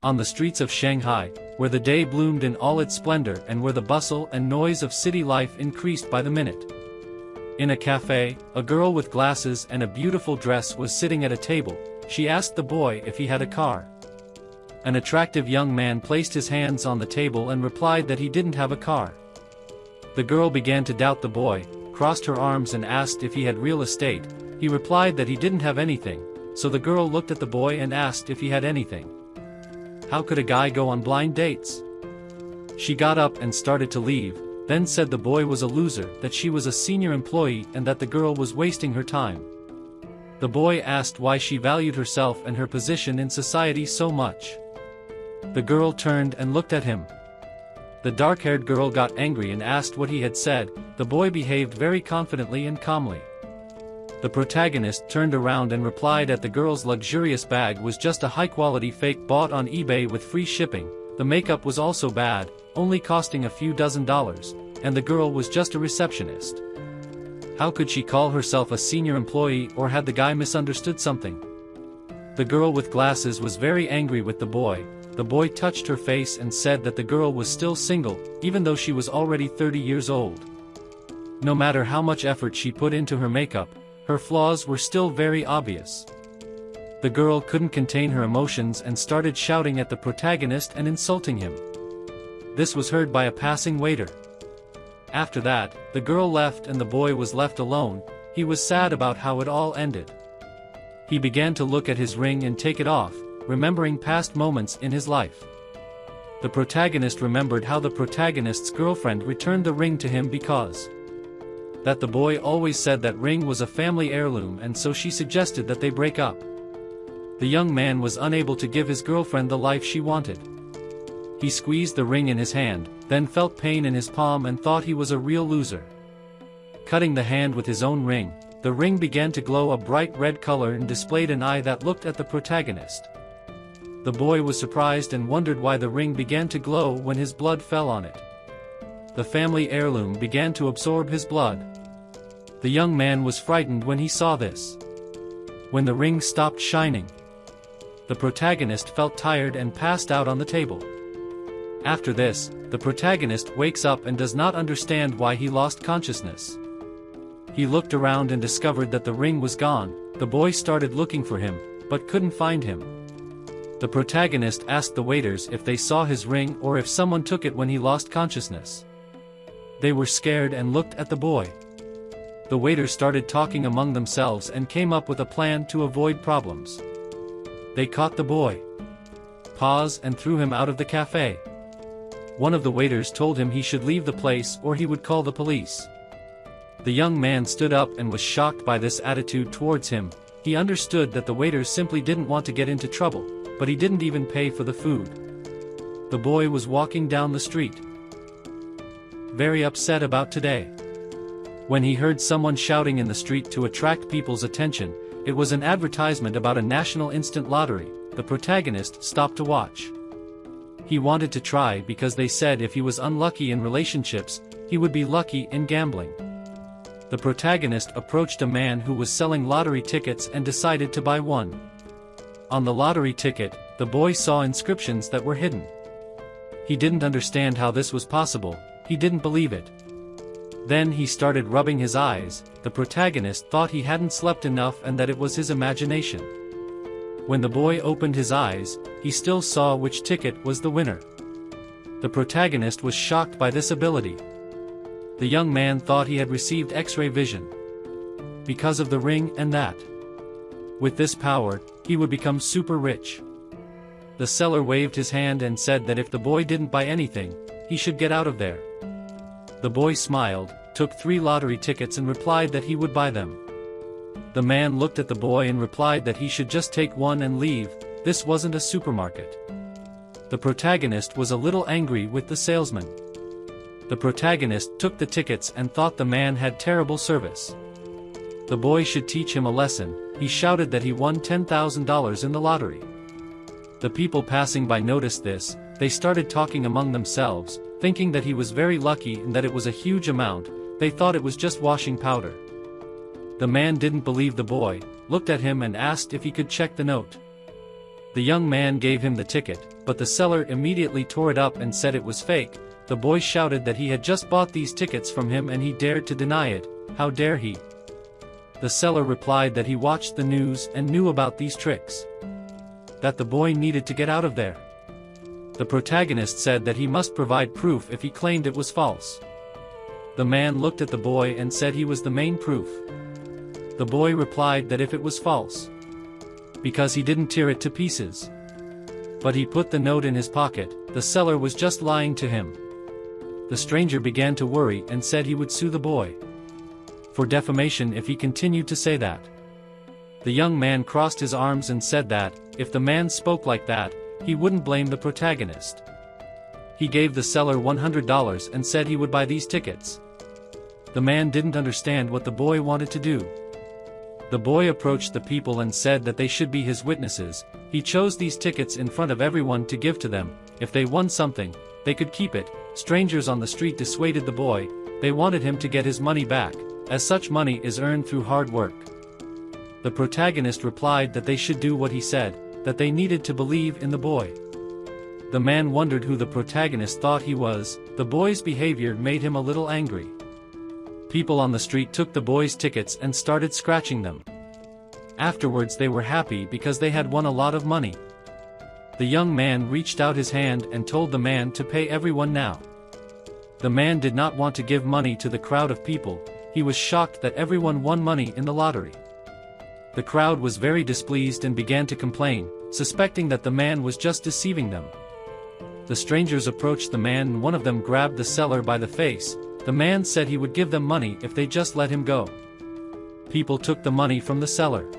On the streets of Shanghai, where the day bloomed in all its splendor and where the bustle and noise of city life increased by the minute. In a cafe, a girl with glasses and a beautiful dress was sitting at a table. She asked the boy if he had a car. An attractive young man placed his hands on the table and replied that he didn't have a car. The girl began to doubt the boy, crossed her arms and asked if he had real estate. He replied that he didn't have anything, so the girl looked at the boy and asked if he had anything. How could a guy go on blind dates? She got up and started to leave, then said the boy was a loser, that she was a senior employee and that the girl was wasting her time. The boy asked why she valued herself and her position in society so much. The girl turned and looked at him. The dark-haired girl got angry and asked what he had said. The boy behaved very confidently and calmly. The protagonist turned around and replied that the girl's luxurious bag was just a high-quality fake bought on eBay with free shipping. The makeup was also bad, only costing a few $dozen, and the girl was just a receptionist. How could she call herself a senior employee, or had the guy misunderstood something? The girl with glasses was very angry with the boy. The boy touched her face and said that the girl was still single, even though she was already 30 years old. No matter how much effort she put into her makeup, her flaws were still very obvious. The girl couldn't contain her emotions and started shouting at the protagonist and insulting him. This was heard by a passing waiter. After that, the girl left and the boy was left alone. He was sad about how it all ended. He began to look at his ring and take it off, remembering past moments in his life. The protagonist remembered how the protagonist's girlfriend returned the ring to him because that the boy always said that ring was a family heirloom, and so she suggested that they break up. The young man was unable to give his girlfriend the life she wanted. He squeezed the ring in his hand, then felt pain in his palm and thought he was a real loser. Cutting the hand with his own ring, the ring began to glow a bright red color and displayed an eye that looked at the protagonist. The boy was surprised and wondered why the ring began to glow when his blood fell on it. The family heirloom began to absorb his blood. The young man was frightened when he saw this. When the ring stopped shining, the protagonist felt tired and passed out on the table. After this, the protagonist wakes up and does not understand why he lost consciousness. He looked around and discovered that the ring was gone. The boy started looking for him, but couldn't find him. The protagonist asked the waiters if they saw his ring or if someone took it when he lost consciousness. They were scared and looked at the boy. The waiters started talking among themselves and came up with a plan to avoid problems. They caught the boy, paused and threw him out of the cafe. One of the waiters told him he should leave the place or he would call the police. The young man stood up and was shocked by this attitude towards him. He understood that the waiters simply didn't want to get into trouble, but he didn't even pay for the food. The boy was walking down the street, very upset about today. When he heard someone shouting in the street to attract people's attention, it was an advertisement about a national instant lottery. The protagonist stopped to watch. He wanted to try because they said if he was unlucky in relationships, he would be lucky in gambling. The protagonist approached a man who was selling lottery tickets and decided to buy one. On the lottery ticket, the boy saw inscriptions that were hidden. He didn't understand how this was possible. He didn't believe it. Then he started rubbing his eyes. The protagonist thought he hadn't slept enough and that it was his imagination. When the boy opened his eyes, he still saw which ticket was the winner. The protagonist was shocked by this ability. The young man thought he had received X-ray vision because of the ring and that with this power, he would become super rich. The seller waved his hand and said that if the boy didn't buy anything, he should get out of there. The boy smiled, took 3 lottery tickets and replied that he would buy them. The man looked at the boy and replied that he should just take one and leave. This wasn't a supermarket. The protagonist was a little angry with the salesman. The protagonist took the tickets and thought the man had terrible service. The boy should teach him a lesson. He shouted that he won $10,000 in the lottery. The people passing by noticed this. They started talking among themselves, thinking that he was very lucky and that it was a huge amount. They thought it was just washing powder. The man didn't believe the boy, looked at him and asked if he could check the note. The young man gave him the ticket, but the seller immediately tore it up and said it was fake. The boy shouted that he had just bought these tickets from him and he dared to deny it. How dare he? The seller replied that he watched the news and knew about these tricks. That the boy needed to get out of there. The protagonist said that he must provide proof if he claimed it was false. The man looked at the boy and said he was the main proof. The boy replied that if it was false, because he didn't tear it to pieces, but he put the note in his pocket, the seller was just lying to him. The stranger began to worry and said he would sue the boy for defamation if he continued to say that. The young man crossed his arms and said that, if the man spoke like that, he wouldn't blame the protagonist. He gave the seller $100 and said he would buy these tickets. The man didn't understand what the boy wanted to do. The boy approached the people and said that they should be his witnesses. He chose these tickets in front of everyone to give to them. If they won something, they could keep it. Strangers on the street dissuaded the boy. They wanted him to get his money back, as such money is earned through hard work. The protagonist replied that they should do what he said, that they needed to believe in the boy. The man wondered who the protagonist thought he was. The boy's behavior made him a little angry. People on the street took the boy's tickets and started scratching them. Afterwards they were happy because they had won a lot of money. The young man reached out his hand and told the man to pay everyone now. The man did not want to give money to the crowd of people. He was shocked that everyone won money in the lottery. The crowd was very displeased and began to complain, suspecting that the man was just deceiving them. The strangers approached the man and one of them grabbed the seller by the face. The man said he would give them money if they just let him go. People took the money from the seller.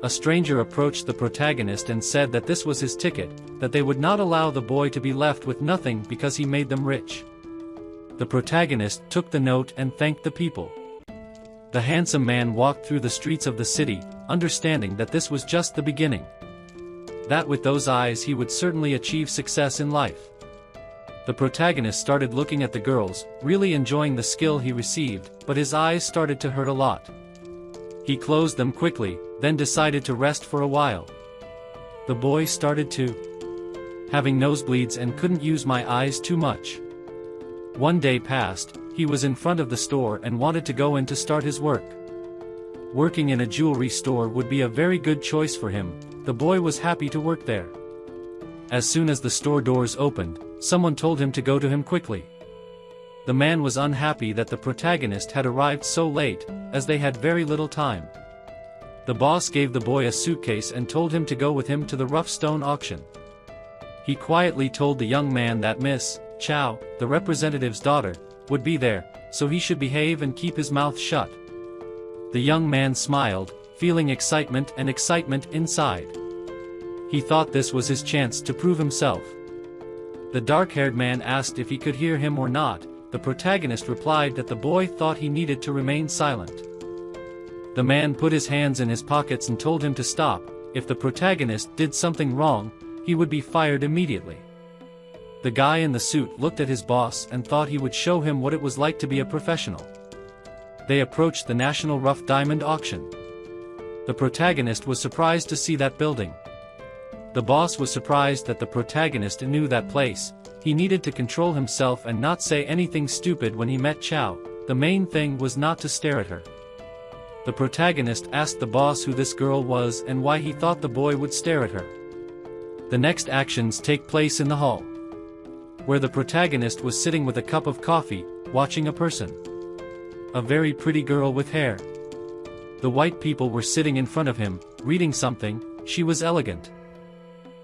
A stranger approached the protagonist and said that this was his ticket, that they would not allow the boy to be left with nothing because he made them rich. The protagonist took the note and thanked the people. The handsome man walked through the streets of the city, understanding that this was just the beginning. That with those eyes he would certainly achieve success in life. The protagonist started looking at the girls, really enjoying the skill he received, but his eyes started to hurt a lot. He closed them quickly, then decided to rest for a while. The boy started to having nosebleeds and couldn't use my eyes too much. One day passed, he was in front of the store and wanted to go in to start his work. Working in a jewelry store would be a very good choice for him. The boy was happy to work there. As soon as the store doors opened, someone told him to go to him quickly. The man was unhappy that the protagonist had arrived so late, as they had very little time. The boss gave the boy a suitcase and told him to go with him to the rough stone auction. He quietly told the young man that Miss Chow, the representative's daughter, would be there, so he should behave and keep his mouth shut. The young man smiled, feeling excitement inside. He thought this was his chance to prove himself. The dark-haired man asked if he could hear him or not. The protagonist replied that the boy thought he needed to remain silent. The man put his hands in his pockets and told him to stop. If the protagonist did something wrong, he would be fired immediately. The guy in the suit looked at his boss and thought he would show him what it was like to be a professional. They approached the National Rough Diamond Auction. The protagonist was surprised to see that building. The boss was surprised that the protagonist knew that place. He needed to control himself and not say anything stupid when he met Chow. The main thing was not to stare at her. The protagonist asked the boss who this girl was and why he thought the boy would stare at her. The next actions take place in the hall, where the protagonist was sitting with a cup of coffee, watching a person. A very pretty girl with hair. The white people were sitting in front of him, reading something. She was elegant.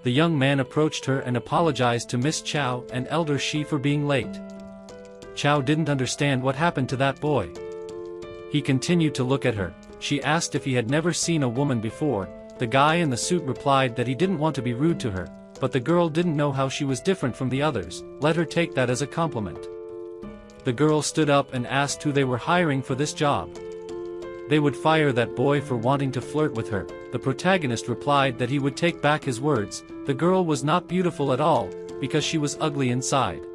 The young man approached her and apologized to Miss Chow and Elder Shi for being late. Chow didn't understand what happened to that boy. He continued to look at her. She asked if he had never seen a woman before. The guy in the suit replied that he didn't want to be rude to her, but the girl didn't know how she was different from the others. Let her take that as a compliment. The girl stood up and asked who they were hiring for this job. They would fire that boy for wanting to flirt with her. The protagonist replied that he would take back his words. The girl was not beautiful at all, because she was ugly inside.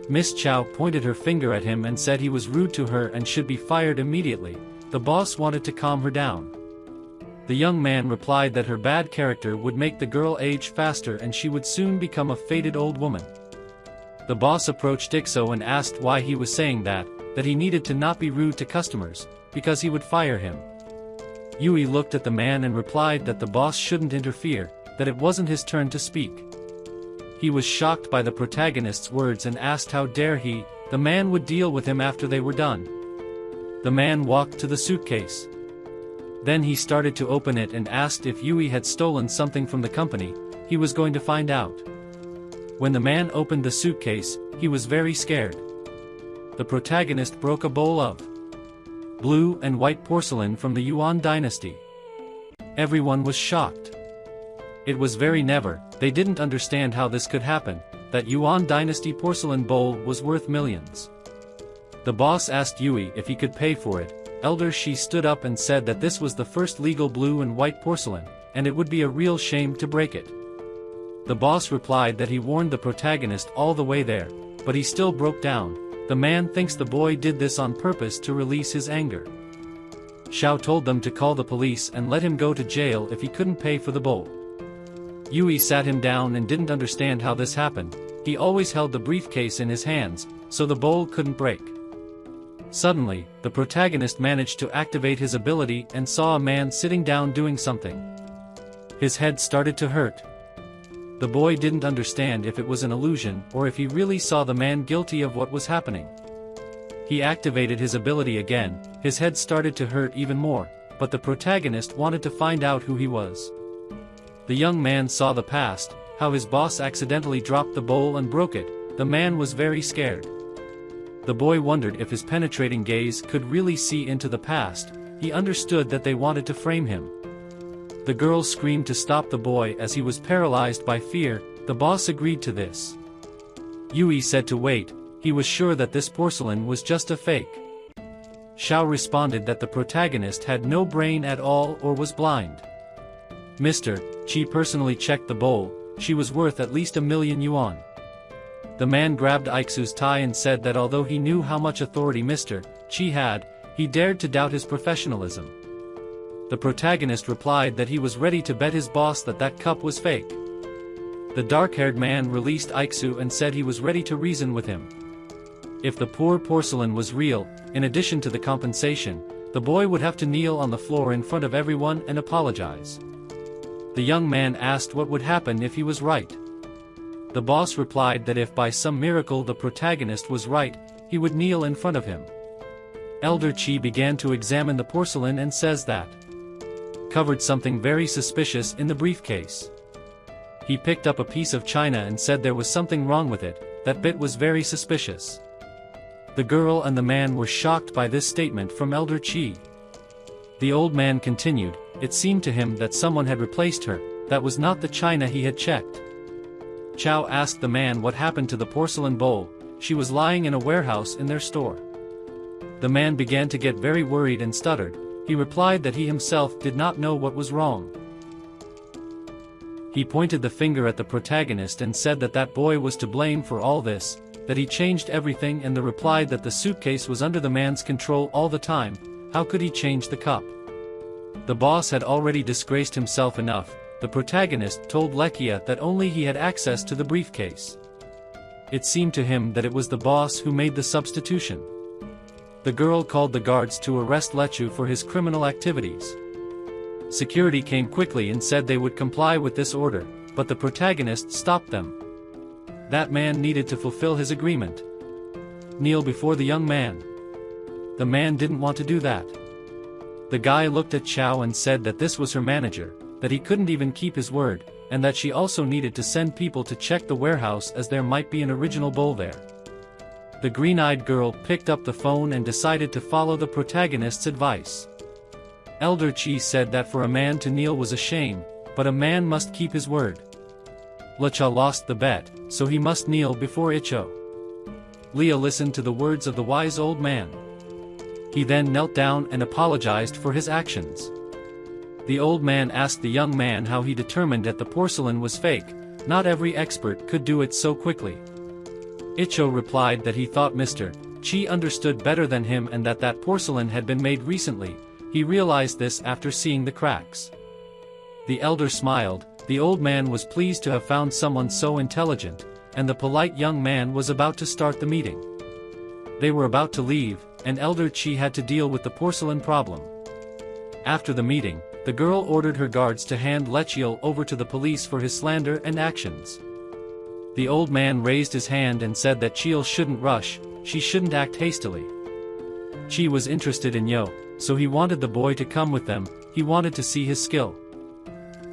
Miss Chow pointed her finger at him and said he was rude to her and should be fired immediately. The boss wanted to calm her down. The young man replied that her bad character would make the girl age faster and she would soon become a faded old woman. The boss approached Ixo and asked why he was saying that he needed to not be rude to customers, because he would fire him. Yui looked at the man and replied that the boss shouldn't interfere, that it wasn't his turn to speak. He was shocked by the protagonist's words and asked how dare the man would deal with him after they were done. The man walked to the suitcase. Then he started to open it and asked if Yui had stolen something from the company. He was going to find out. When the man opened the suitcase, he was very scared. The protagonist broke a bowl of blue and white porcelain from the Yuan dynasty. Everyone was shocked. It was very never, they didn't understand how this could happen, that Yuan dynasty porcelain bowl was worth millions. The boss asked Yui if he could pay for it. Elder Shi stood up and said that this was the first legal blue and white porcelain, and it would be a real shame to break it. The boss replied that he warned the protagonist all the way there, but he still broke down. The man thinks the boy did this on purpose to release his anger. Xiao told them to call the police and let him go to jail if he couldn't pay for the bowl. Yui sat him down and didn't understand how this happened. He always held the briefcase in his hands, so the bowl couldn't break. Suddenly, the protagonist managed to activate his ability and saw a man sitting down doing something. His head started to hurt. The boy didn't understand if it was an illusion or if he really saw the man guilty of what was happening. He activated his ability again, his head started to hurt even more, but the protagonist wanted to find out who he was. The young man saw the past, how his boss accidentally dropped the bowl and broke it. The man was very scared. The boy wondered if his penetrating gaze could really see into the past. He understood that they wanted to frame him. The girl screamed to stop the boy as he was paralyzed by fear. The boss agreed to this. Yui said to wait, he was sure that this porcelain was just a fake. Xiao responded that the protagonist had no brain at all or was blind. Mr. Chi personally checked the bowl. She was worth at least 1,000,000 yuan. The man grabbed Ixu's tie and said that although he knew how much authority Mr. Chi had, he dared to doubt his professionalism. The protagonist replied that he was ready to bet his boss that cup was fake. The dark-haired man released Ixu and said he was ready to reason with him. If the poor porcelain was real, in addition to the compensation, the boy would have to kneel on the floor in front of everyone and apologize. The young man asked what would happen if he was right. The boss replied that if by some miracle the protagonist was right, he would kneel in front of him. Elder Chi began to examine the porcelain and says that covered something very suspicious in the briefcase. He picked up a piece of china and said there was something wrong with it, that bit was very suspicious. The girl and the man were shocked by this statement from Elder Chi. The old man continued, it seemed to him that someone had replaced her, that was not the china he had checked. Xiao asked the man what happened to the porcelain bowl. She was lying in a warehouse in their store. The man began to get very worried and stuttered. He replied that he himself did not know what was wrong. He pointed the finger at the protagonist and said that boy was to blame for all this, that he changed everything, and the replied that the suitcase was under the man's control all the time. How could he change the cup? The boss had already disgraced himself enough. The protagonist told Lekia that only he had access to the briefcase. It seemed to him that it was the boss who made the substitution. The girl called the guards to arrest Lechu for his criminal activities. Security came quickly and said they would comply with this order, but the protagonist stopped them. That man needed to fulfill his agreement. Kneel before the young man. The man didn't want to do that. The guy looked at Xiao and said that this was her manager, that he couldn't even keep his word, and that she also needed to send people to check the warehouse as there might be an original bowl there. The green-eyed girl picked up the phone and decided to follow the protagonist's advice. Elder Chi said that for a man to kneel was a shame, but a man must keep his word. Lecha lost the bet, so he must kneel before Icho. Leah listened to the words of the wise old man. He then knelt down and apologized for his actions. The old man asked the young man how he determined that the porcelain was fake. Not every expert could do it so quickly. Icho replied that he thought Mr. Chi understood better than him and that porcelain had been made recently. He realized this after seeing the cracks. The elder smiled. The old man was pleased to have found someone so intelligent, and the polite young man was about to start the meeting. They were about to leave, and Elder Chi had to deal with the porcelain problem. After the meeting, the girl ordered her guards to hand Lechiel over to the police for his slander and actions. The old man raised his hand and said that Chiel shouldn't rush, she shouldn't act hastily. Chi was interested in Yo, so he wanted the boy to come with them, he wanted to see his skill.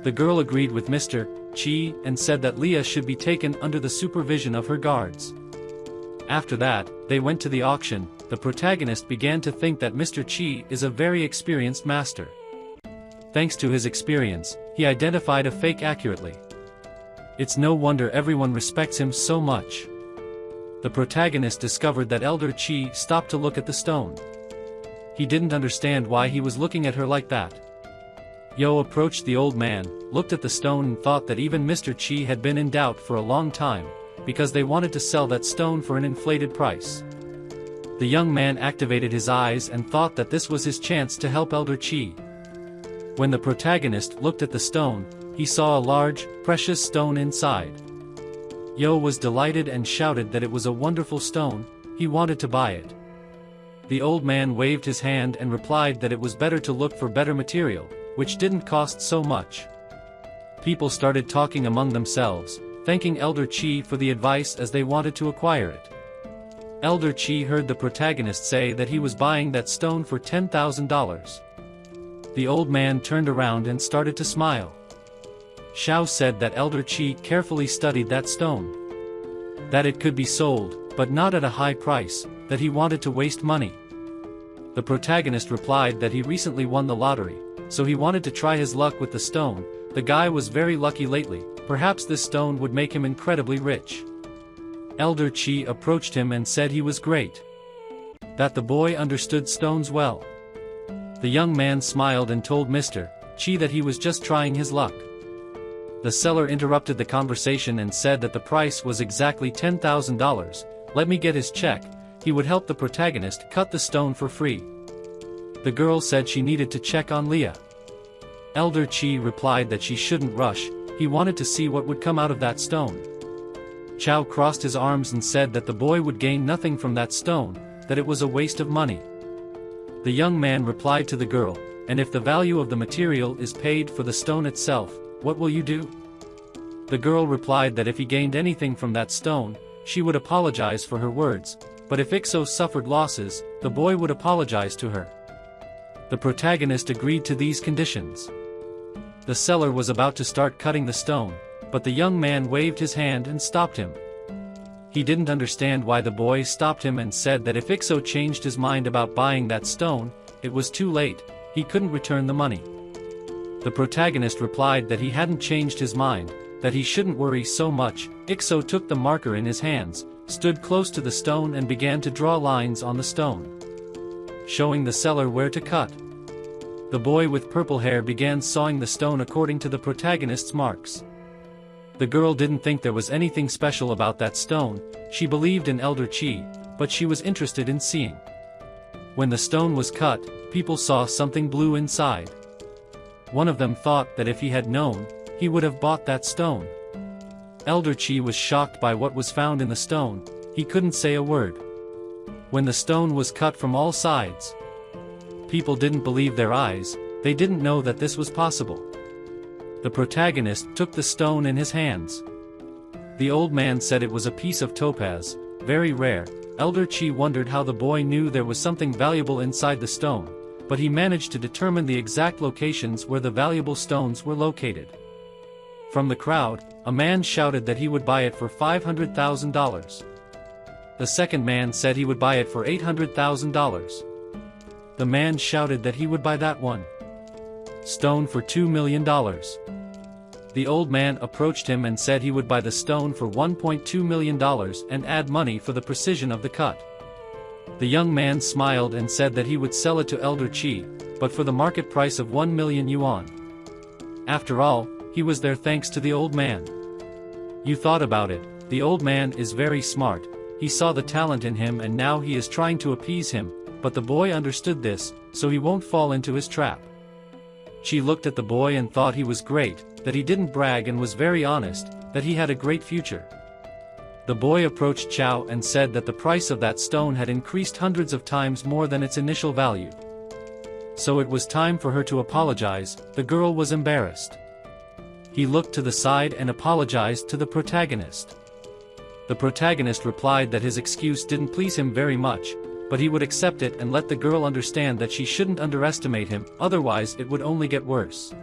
The girl agreed with Mr. Chi and said that Leah should be taken under the supervision of her guards. After that, they went to the auction. The protagonist began to think that Mr. Chi is a very experienced master. Thanks to his experience, he identified a fake accurately. It's no wonder everyone respects him so much. The protagonist discovered that Elder Chi stopped to look at the stone. He didn't understand why he was looking at her like that. Yo approached the old man, looked at the stone and thought that even Mr. Chi had been in doubt for a long time, because they wanted to sell that stone for an inflated price. The young man activated his eyes and thought that this was his chance to help Elder Chi. When the protagonist looked at the stone, he saw a large, precious stone inside. Yo was delighted and shouted that it was a wonderful stone, he wanted to buy it. The old man waved his hand and replied that it was better to look for better material, which didn't cost so much. People started talking among themselves, thanking Elder Chi for the advice as they wanted to acquire it. Elder Chi heard the protagonist say that he was buying that stone for $10,000. The old man turned around and started to smile. Xiao said that Elder Chi carefully studied that stone. That it could be sold, but not at a high price, that he wanted to waste money. The protagonist replied that he recently won the lottery, so he wanted to try his luck with the stone. The guy was very lucky lately, perhaps this stone would make him incredibly rich. Elder Chi approached him and said he was great. That the boy understood stones well. The young man smiled and told Mr. Chi that he was just trying his luck. The seller interrupted the conversation and said that the price was exactly $10,000, let me get his check, he would help the protagonist cut the stone for free. The girl said she needed to check on Leah. Elder Chi replied that she shouldn't rush, he wanted to see what would come out of that stone. Chao crossed his arms and said that the boy would gain nothing from that stone, that it was a waste of money. The young man replied to the girl, and if the value of the material is paid for the stone itself, what will you do? The girl replied that if he gained anything from that stone, she would apologize for her words, but if Ixo suffered losses, the boy would apologize to her. The protagonist agreed to these conditions. The seller was about to start cutting the stone, but the young man waved his hand and stopped him. He didn't understand why the boy stopped him and said that if Ixo changed his mind about buying that stone, it was too late, he couldn't return the money. The protagonist replied that he hadn't changed his mind, that he shouldn't worry so much. Ixo took the marker in his hands, stood close to the stone and began to draw lines on the stone, showing the seller where to cut. The boy with purple hair began sawing the stone according to the protagonist's marks. The girl didn't think there was anything special about that stone, she believed in Elder Chi, but she was interested in seeing. When the stone was cut, people saw something blue inside. One of them thought that if he had known, he would have bought that stone. Elder Chi was shocked by what was found in the stone, he couldn't say a word. When the stone was cut from all sides, people didn't believe their eyes, they didn't know that this was possible. The protagonist took the stone in his hands. The old man said it was a piece of topaz, very rare. Elder Chi wondered how the boy knew there was something valuable inside the stone, but he managed to determine the exact locations where the valuable stones were located. From the crowd, a man shouted that he would buy it for $500,000. The second man said he would buy it for $800,000. The man shouted that he would buy that one stone for $2 million. The old man approached him and said he would buy the stone for $1.2 million and add money for the precision of the cut. The young man smiled and said that he would sell it to Elder Chi, but for the market price of 1 million yuan. After all, he was there thanks to the old man. You thought about it, the old man is very smart, he saw the talent in him and now he is trying to appease him, but the boy understood this, so he won't fall into his trap. She looked at the boy and thought he was great, that he didn't brag and was very honest, that he had a great future. The boy approached Chow and said that the price of that stone had increased hundreds of times more than its initial value. So it was time for her to apologize. The girl was embarrassed. He looked to the side and apologized to the protagonist. The protagonist replied that his excuse didn't please him very much, but he would accept it and let the girl understand that she shouldn't underestimate him, otherwise it would only get worse.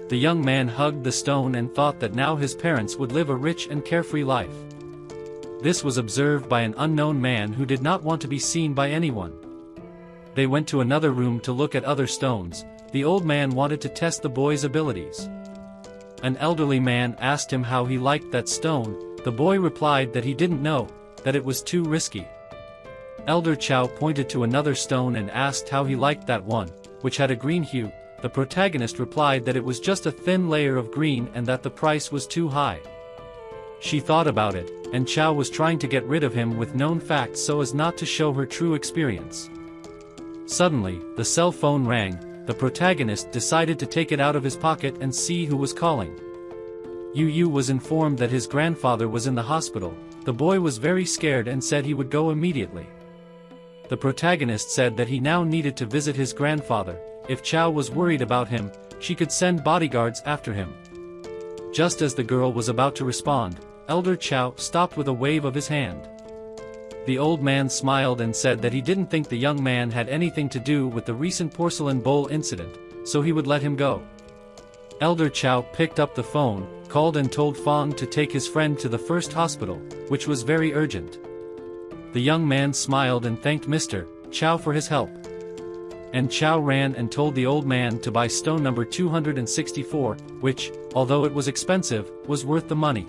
The young man hugged the stone and thought that now his parents would live a rich and carefree life. This was observed by an unknown man who did not want to be seen by anyone. They went to another room to look at other stones. The old man wanted to test the boy's abilities. An elderly man asked him how he liked that stone. The boy replied that he didn't know, that it was too risky. Elder Chow pointed to another stone and asked how he liked that one, which had a green hue. The protagonist replied that it was just a thin layer of green and that the price was too high. She thought about it, and Chow was trying to get rid of him with known facts so as not to show her true experience. Suddenly, the cell phone rang. The protagonist decided to take it out of his pocket and see who was calling. Yu was informed that his grandfather was in the hospital. The boy was very scared and said he would go immediately. The protagonist said that he now needed to visit his grandfather. If Chow was worried about him, she could send bodyguards after him. Just as the girl was about to respond, Elder Chow stopped with a wave of his hand. The old man smiled and said that he didn't think the young man had anything to do with the recent porcelain bowl incident, so he would let him go. Elder Chow picked up the phone, called and told Fong to take his friend to the first hospital, which was very urgent. The young man smiled and thanked Mr. Chow for his help. And Chow ran and told the old man to buy stone number 264, which, although it was expensive, was worth the money.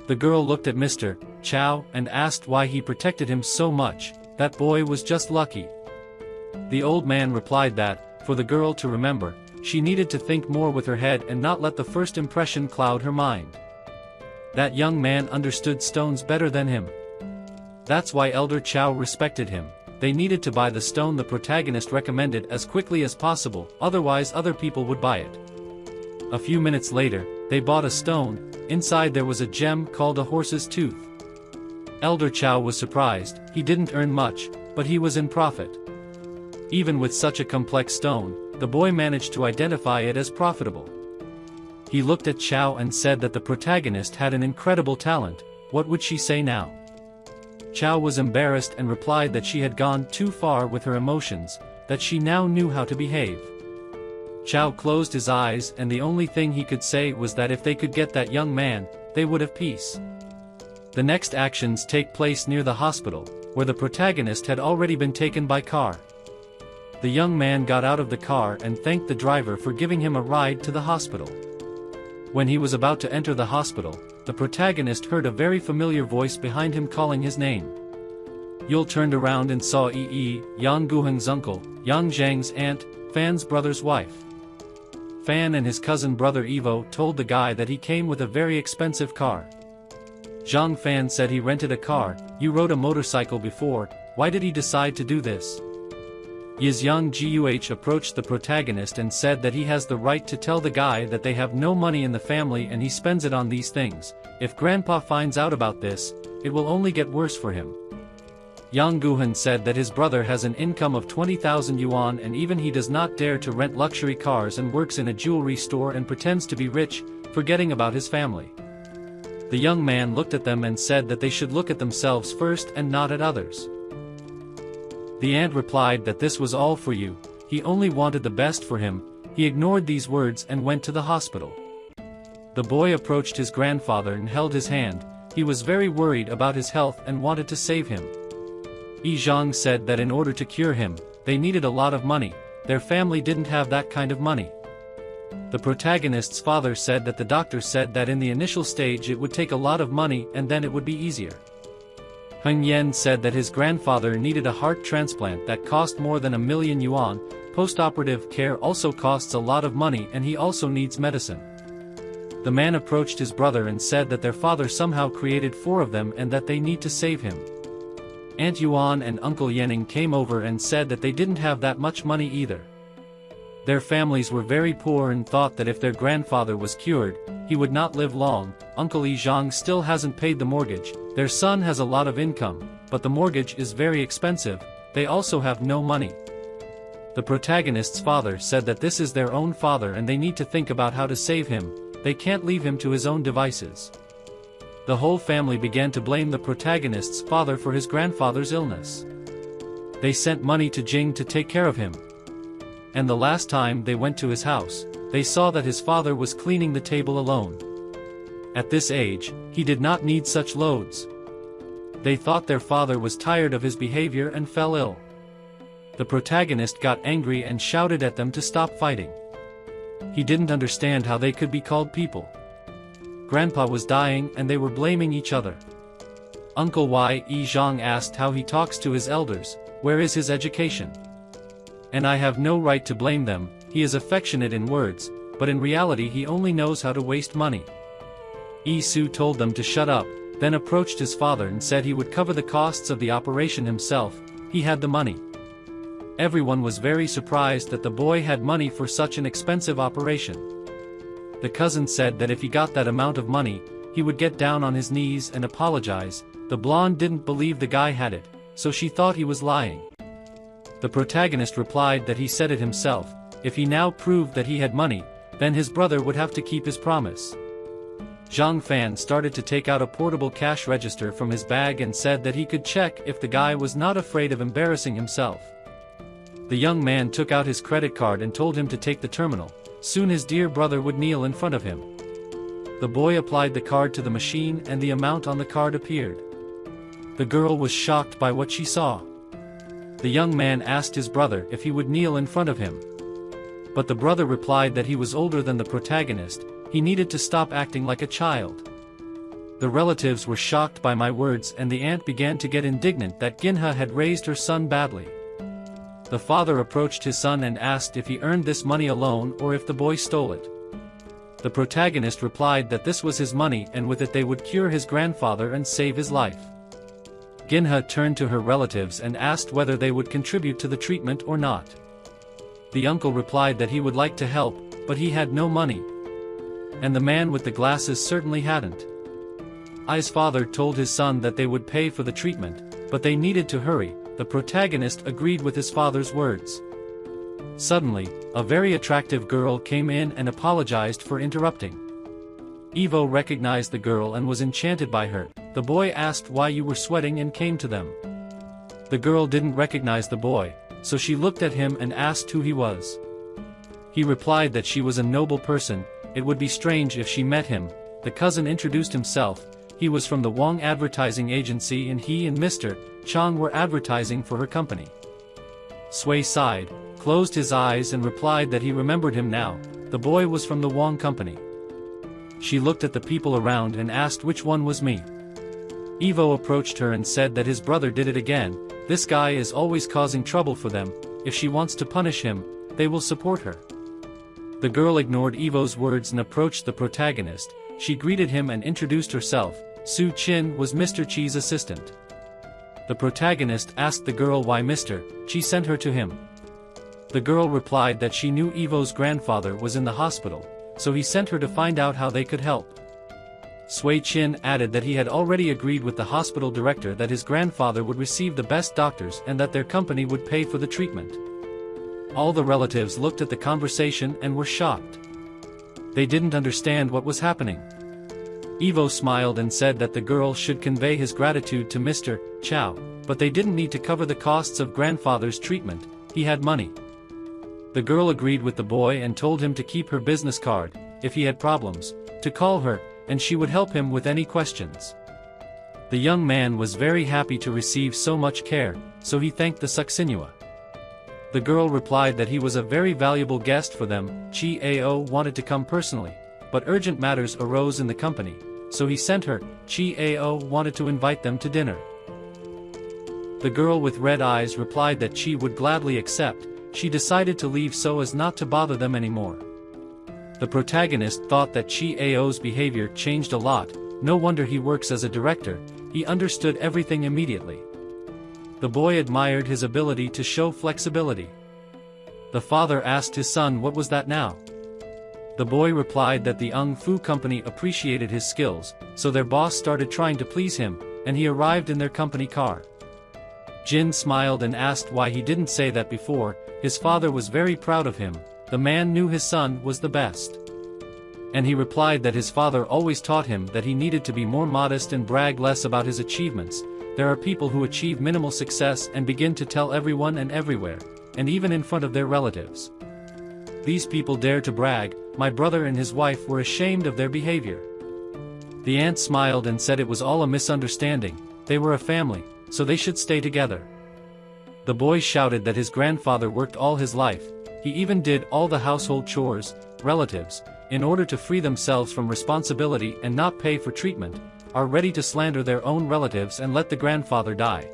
The girl looked at Mr. Chow and asked why he protected him so much. That boy was just lucky. The old man replied that, for the girl to remember, she needed to think more with her head and not let the first impression cloud her mind. That young man understood stones better than him. That's why Elder Chow respected him. They needed to buy the stone the protagonist recommended as quickly as possible, otherwise other people would buy it. A few minutes later, they bought a stone. Inside there was a gem called a horse's tooth. Elder Chow was surprised. He didn't earn much, but he was in profit. Even with such a complex stone, the boy managed to identify it as profitable. He looked at Chow and said that the protagonist had an incredible talent. What would she say now? Chow was embarrassed and replied that she had gone too far with her emotions, that she now knew how to behave. Chow closed his eyes and the only thing he could say was that if they could get that young man, they would have peace. The next actions take place near the hospital, where the protagonist had already been taken by car. The young man got out of the car and thanked the driver for giving him a ride to the hospital. When he was about to enter the hospital, the protagonist heard a very familiar voice behind him calling his name. Yul turned around and saw Yang Guheng's uncle, Yang Zhang's aunt, Fan's brother's wife. Fan and his cousin brother Evo told the guy that he came with a very expensive car. Zhang Fan said he rented a car. You rode a motorcycle before, why did he decide to do this? Yang Guh approached the protagonist and said that he has the right to tell the guy that they have no money in the family and he spends it on these things. If grandpa finds out about this, it will only get worse for him. Yang Guhen said that his brother has an income of 20,000 yuan and even he does not dare to rent luxury cars and works in a jewelry store and pretends to be rich, forgetting about his family. The young man looked at them and said that they should look at themselves first and not at others. The aunt replied that this was all for you, he only wanted the best for him. He ignored these words and went to the hospital. The boy approached his grandfather and held his hand. He was very worried about his health and wanted to save him. Yi Zhang said that in order to cure him, they needed a lot of money. Their family didn't have that kind of money. The protagonist's father said that the doctor said that in the initial stage it would take a lot of money and then it would be easier. Heng Yen said that his grandfather needed a heart transplant that cost more than 1 million yuan. Post-operative care also costs a lot of money and he also needs medicine. The man approached his brother and said that their father somehow created 4 of them and that they need to save him. Aunt Yuan and Uncle Yening came over and said that they didn't have that much money either. Their families were very poor and thought that if their grandfather was cured, he would not live long. Uncle Yi Zhang still hasn't paid the mortgage. Their son has a lot of income, but the mortgage is very expensive. They also have no money. The protagonist's father said that this is their own father and they need to think about how to save him. They can't leave him to his own devices. The whole family began to blame the protagonist's father for his grandfather's illness. They sent money to Jing to take care of him. And the last time they went to his house, they saw that his father was cleaning the table alone. At this age, he did not need such loads. They thought their father was tired of his behavior and fell ill. The protagonist got angry and shouted at them to stop fighting. He didn't understand how they could be called people. Grandpa was dying and they were blaming each other. Uncle Yi Zhang asked how he talks to his elders, where is his education? And I have no right to blame them, he is affectionate in words, but in reality he only knows how to waste money. Yi Su told them to shut up, then approached his father and said he would cover the costs of the operation himself. He had the money. Everyone was very surprised that the boy had money for such an expensive operation. The cousin said that if he got that amount of money, he would get down on his knees and apologize. The blonde didn't believe the guy had it, so she thought he was lying. The protagonist replied that he said it himself. If he now proved that he had money, then his brother would have to keep his promise. Zhang Fan started to take out a portable cash register from his bag and said that he could check if the guy was not afraid of embarrassing himself. The young man took out his credit card and told him to take the terminal. Soon his dear brother would kneel in front of him. The boy applied the card to the machine and the amount on the card appeared. The girl was shocked by what she saw. The young man asked his brother if he would kneel in front of him. But the brother replied that he was older than the protagonist, he needed to stop acting like a child. The relatives were shocked by my words and the aunt began to get indignant that Ginha had raised her son badly. The father approached his son and asked if he earned this money alone or if the boy stole it. The protagonist replied that this was his money and with it they would cure his grandfather and save his life. Ginha turned to her relatives and asked whether they would contribute to the treatment or not. The uncle replied that he would like to help, but he had no money. And the man with the glasses certainly hadn't. I's father told his son that they would pay for the treatment, but they needed to hurry. The protagonist agreed with his father's words. Suddenly, a very attractive girl came in and apologized for interrupting. Evo recognized the girl and was enchanted by her. The boy asked why you were sweating and came to them. The girl didn't recognize the boy, so she looked at him and asked who he was. He replied that she was a noble person, it would be strange if she met him. The cousin introduced himself, he was from the Wang Advertising Agency and he and Mr. Chang were advertising for her company. Sui sighed, closed his eyes and replied that he remembered him now, the boy was from the Wang company. She looked at the people around and asked which one was me. Evo approached her and said that his brother did it again, this guy is always causing trouble for them, if she wants to punish him, they will support her. The girl ignored Evo's words and approached the protagonist, she greeted him and introduced herself, Su Qin was Mr. Chi's assistant. The protagonist asked the girl why Mr. Chi sent her to him. The girl replied that she knew Evo's grandfather was in the hospital, so he sent her to find out how they could help. Sui Qin added that he had already agreed with the hospital director that his grandfather would receive the best doctors and that their company would pay for the treatment. All the relatives looked at the conversation and were shocked. They didn't understand what was happening. Evo smiled and said that the girl should convey his gratitude to Mr. Chow, but they didn't need to cover the costs of grandfather's treatment, he had money. The girl agreed with the boy and told him to keep her business card, if he had problems, to call her, and she would help him with any questions. The young man was very happy to receive so much care, so he thanked the Suxinua. The girl replied that he was a very valuable guest for them. Chi Ao wanted to come personally, but urgent matters arose in the company, so he sent her. Chi Ao wanted to invite them to dinner. The girl with red eyes replied that Chi would gladly accept. She decided to leave so as not to bother them anymore. The protagonist thought that Chi Ao's behavior changed a lot, no wonder he works as a director, he understood everything immediately. The boy admired his ability to show flexibility. The father asked his son what was that now. The boy replied that the Ung Fu company appreciated his skills, so their boss started trying to please him, and he arrived in their company car. Jin smiled and asked why he didn't say that before. His father was very proud of him. The man knew his son was the best. And he replied that his father always taught him that he needed to be more modest and brag less about his achievements. There are people who achieve minimal success and begin to tell everyone and everywhere, and even in front of their relatives. These people dare to brag. My brother and his wife were ashamed of their behavior. The aunt smiled and said it was all a misunderstanding. They were a family, so they should stay together. The boy shouted that his grandfather worked all his life. He even did all the household chores. Relatives, in order to free themselves from responsibility and not pay for treatment, are ready to slander their own relatives and let the grandfather die.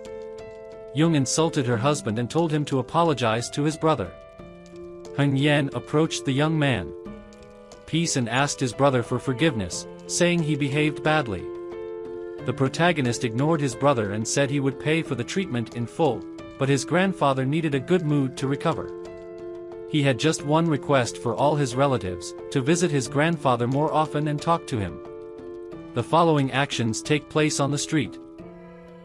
Jung insulted her husband and told him to apologize to his brother. Hun Yen approached the young man. Peace and asked his brother for forgiveness, saying he behaved badly. The protagonist ignored his brother and said he would pay for the treatment in full, but his grandfather needed a good mood to recover. He had just one request for all his relatives, to visit his grandfather more often and talk to him. The following actions take place on the street.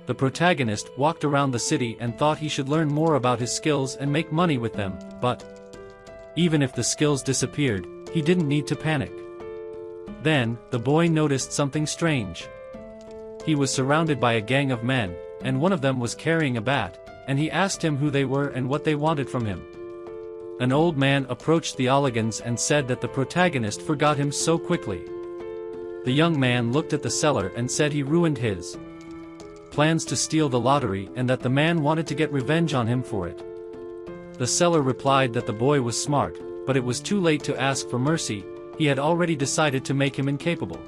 The protagonist walked around the city and thought he should learn more about his skills and make money with them, but even if the skills disappeared, he didn't need to panic. Then, the boy noticed something strange. He was surrounded by a gang of men, and one of them was carrying a bat, and he asked him who they were and what they wanted from him. An old man approached the Oligans and said that the protagonist forgot him so quickly. The young man looked at the seller and said he ruined his plans to steal the lottery and that the man wanted to get revenge on him for it. The seller replied that the boy was smart, but it was too late to ask for mercy. He had already decided to make him incapable.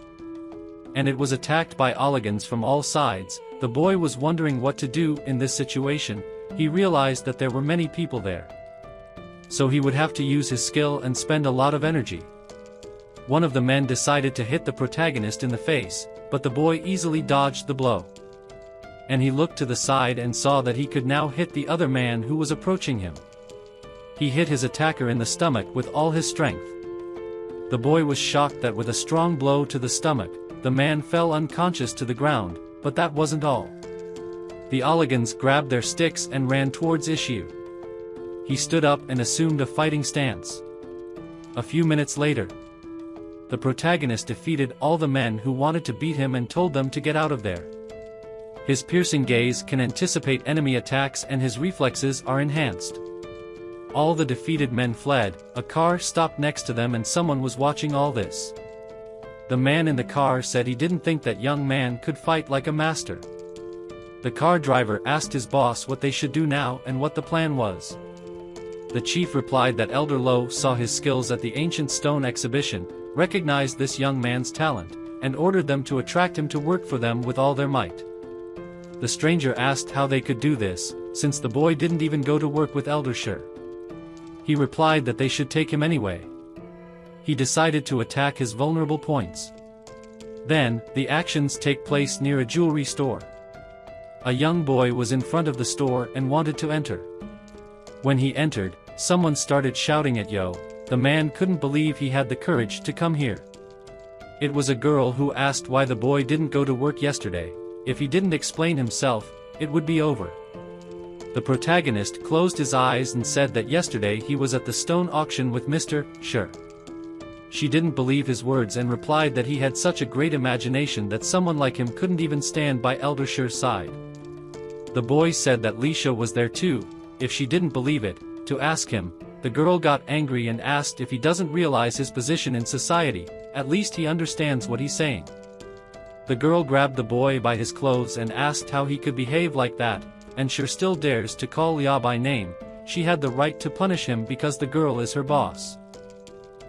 And it was attacked by Oligans from all sides. The boy was wondering what to do in this situation. He realized that there were many people there, so he would have to use his skill and spend a lot of energy. One of the men decided to hit the protagonist in the face, but the boy easily dodged the blow. And he looked to the side and saw that he could now hit the other man who was approaching him. He hit his attacker in the stomach with all his strength. The boy was shocked that with a strong blow to the stomach, the man fell unconscious to the ground, but that wasn't all. The Oligans grabbed their sticks and ran towards Issue. He stood up and assumed a fighting stance. A few minutes later, the protagonist defeated all the men who wanted to beat him and told them to get out of there. His piercing gaze can anticipate enemy attacks and his reflexes are enhanced. All the defeated men fled. A car stopped next to them and someone was watching all this. The man in the car said he didn't think that young man could fight like a master. The car driver asked his boss what they should do now and what the plan was. The chief replied that Elder Lo saw his skills at the ancient stone exhibition, recognized this young man's talent, and ordered them to attract him to work for them with all their might. The stranger asked how they could do this, since the boy didn't even go to work with Elder Shi. He replied that they should take him anyway. He decided to attack his vulnerable points. Then, the actions take place near a jewelry store. A young boy was in front of the store and wanted to enter. When he entered, someone started shouting at Yo. The man couldn't believe he had the courage to come here. It was a girl who asked why the boy didn't go to work yesterday. If he didn't explain himself, it would be over. The protagonist closed his eyes and said that yesterday he was at the stone auction with Mr. Shi. She didn't believe his words and replied that he had such a great imagination that someone like him couldn't even stand by Elder Shi's side. The boy said that Li Shi was there too, if she didn't believe it, to ask him. The girl got angry and asked if he doesn't realize his position in society, at least he understands what he's saying. The girl grabbed the boy by his clothes and asked how he could behave like that, and Shi still dares to call Liao by name. She had the right to punish him because the girl is her boss.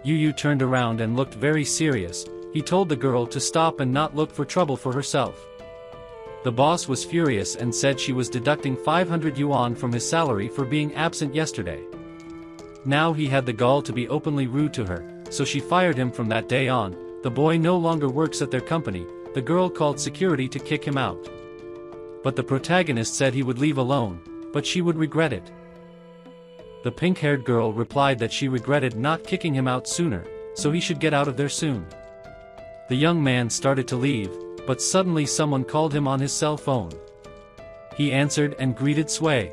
Yu turned around and looked very serious. He told the girl to stop and not look for trouble for herself. The boss was furious and said she was deducting 500 yuan from his salary for being absent yesterday. Now he had the gall to be openly rude to her, so she fired him from that day on. The boy no longer works at their company. The girl called security to kick him out. But the protagonist said he would leave alone, but she would regret it. The pink-haired girl replied that she regretted not kicking him out sooner, so he should get out of there soon. The young man started to leave, but suddenly someone called him on his cell phone. He answered and greeted Sway.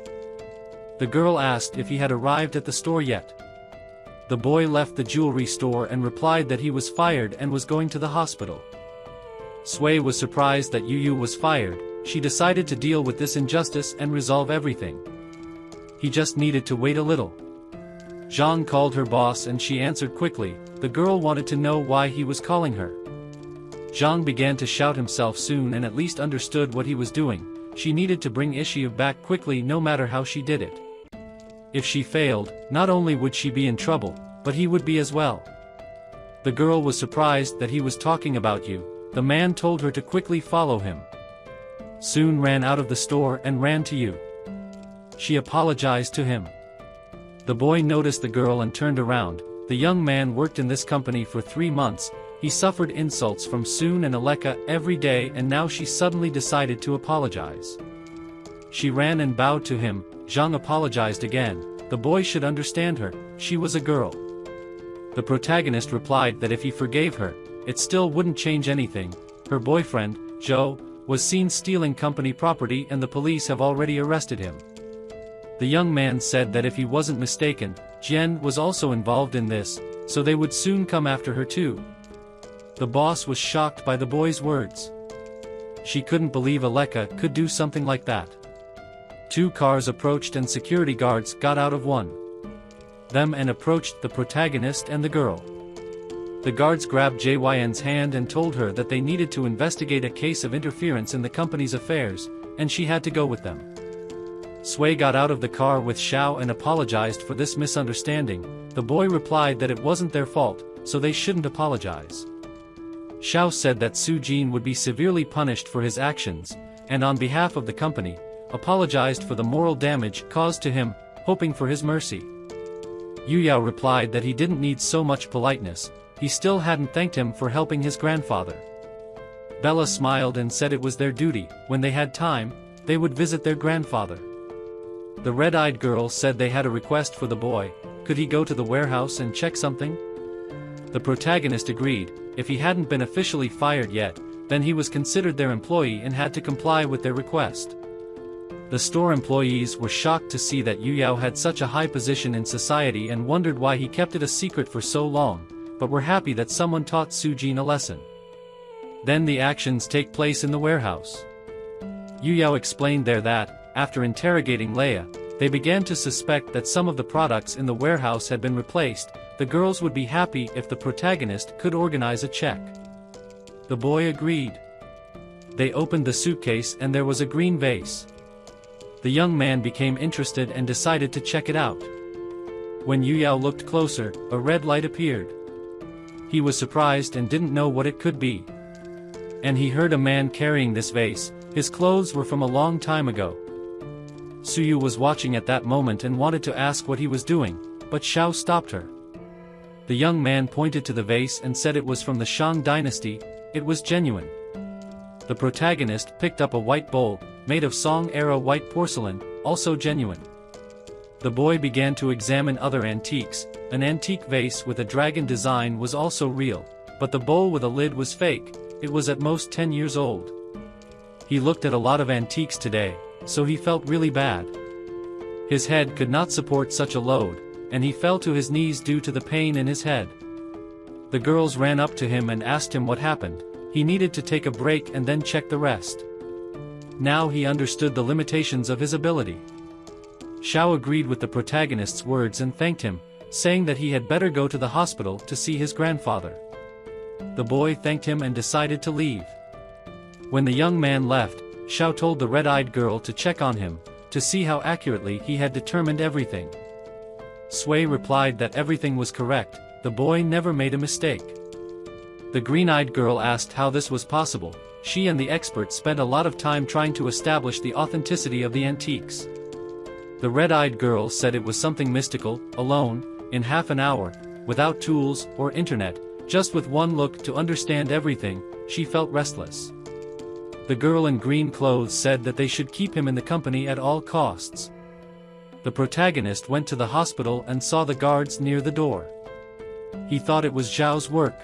The girl asked if he had arrived at the store yet. The boy left the jewelry store and replied that he was fired and was going to the hospital. Sway was surprised that Yu was fired. She decided to deal with this injustice and resolve everything. He just needed to wait a little. Zhang called her boss and she answered quickly. The girl wanted to know why he was calling her. Zhang began to shout himself soon and at least understood what he was doing. She needed to bring Ishiyu back quickly no matter how she did it. If she failed, not only would she be in trouble, but he would be as well. The girl was surprised that he was talking about you. The man told her to quickly follow him. Soon ran out of the store and ran to you. She apologized to him. The boy noticed the girl and turned around. The young man worked in this company for 3 months. He suffered insults from Soon and Aleka every day and now she suddenly decided to apologize. She ran and bowed to him. Zhang apologized again. The boy should understand her, she was a girl. The protagonist replied that if he forgave her, it still wouldn't change anything. Her boyfriend, Zhou, was seen stealing company property and the police have already arrested him. The young man said that if he wasn't mistaken, Jian was also involved in this, so they would soon come after her too. The boss was shocked by the boy's words. She couldn't believe Aleka could do something like that. 2 cars approached and security guards got out of one them and approached the protagonist and the girl. The guards grabbed Jyn's hand and told her that they needed to investigate a case of interference in the company's affairs, and she had to go with them. Sway got out of the car with Xiao and apologized for this misunderstanding. The boy replied that it wasn't their fault, so they shouldn't apologize. Xiao said that Su Jin would be severely punished for his actions, and on behalf of the company, apologized for the moral damage caused to him, hoping for his mercy. Yu Yao replied that he didn't need so much politeness, he still hadn't thanked him for helping his grandfather. Bella smiled and said it was their duty. When they had time, they would visit their grandfather. The red-eyed girl said they had a request for the boy. Could he go to the warehouse and check something? The protagonist agreed. If he hadn't been officially fired yet, then he was considered their employee and had to comply with their request. The store employees were shocked to see that Yu Yao had such a high position in society and wondered why he kept it a secret for so long, but were happy that someone taught Su Jin a lesson. Then the actions take place in the warehouse. Yu Yao explained there that, after interrogating Leia, they began to suspect that some of the products in the warehouse had been replaced. The girls would be happy if the protagonist could organize a check. The boy agreed. They opened the suitcase and there was a green vase. The young man became interested and decided to check it out. When Yu Yao looked closer, a red light appeared. He was surprised and didn't know what it could be. And he heard a man carrying this vase. His clothes were from a long time ago. Suyu was watching at that moment and wanted to ask what he was doing, but Xiao stopped her. The young man pointed to the vase and said it was from the Shang dynasty. It was genuine. The protagonist picked up a white bowl, made of Song-era white porcelain, also genuine. The boy began to examine other antiques. An antique vase with a dragon design was also real, but the bowl with a lid was fake. It was at most 10 years old. He looked at a lot of antiques today, so he felt really bad. His head could not support such a load, and he fell to his knees due to the pain in his head. The girls ran up to him and asked him what happened. He needed to take a break and then check the rest. Now he understood the limitations of his ability. Xiao agreed with the protagonist's words and thanked him, saying that he had better go to the hospital to see his grandfather. The boy thanked him and decided to leave. When the young man left, Xiao told the red-eyed girl to check on him, to see how accurately he had determined everything. Sway replied that everything was correct. The boy never made a mistake. The green-eyed girl asked how this was possible. She and the expert spent a lot of time trying to establish the authenticity of the antiques. The red-eyed girl said it was something mystical, alone, in half an hour, without tools or internet, just with one look to understand everything. She felt restless. The girl in green clothes said that they should keep him in the company at all costs. The protagonist went to the hospital and saw the guards near the door. He thought it was Zhao's work.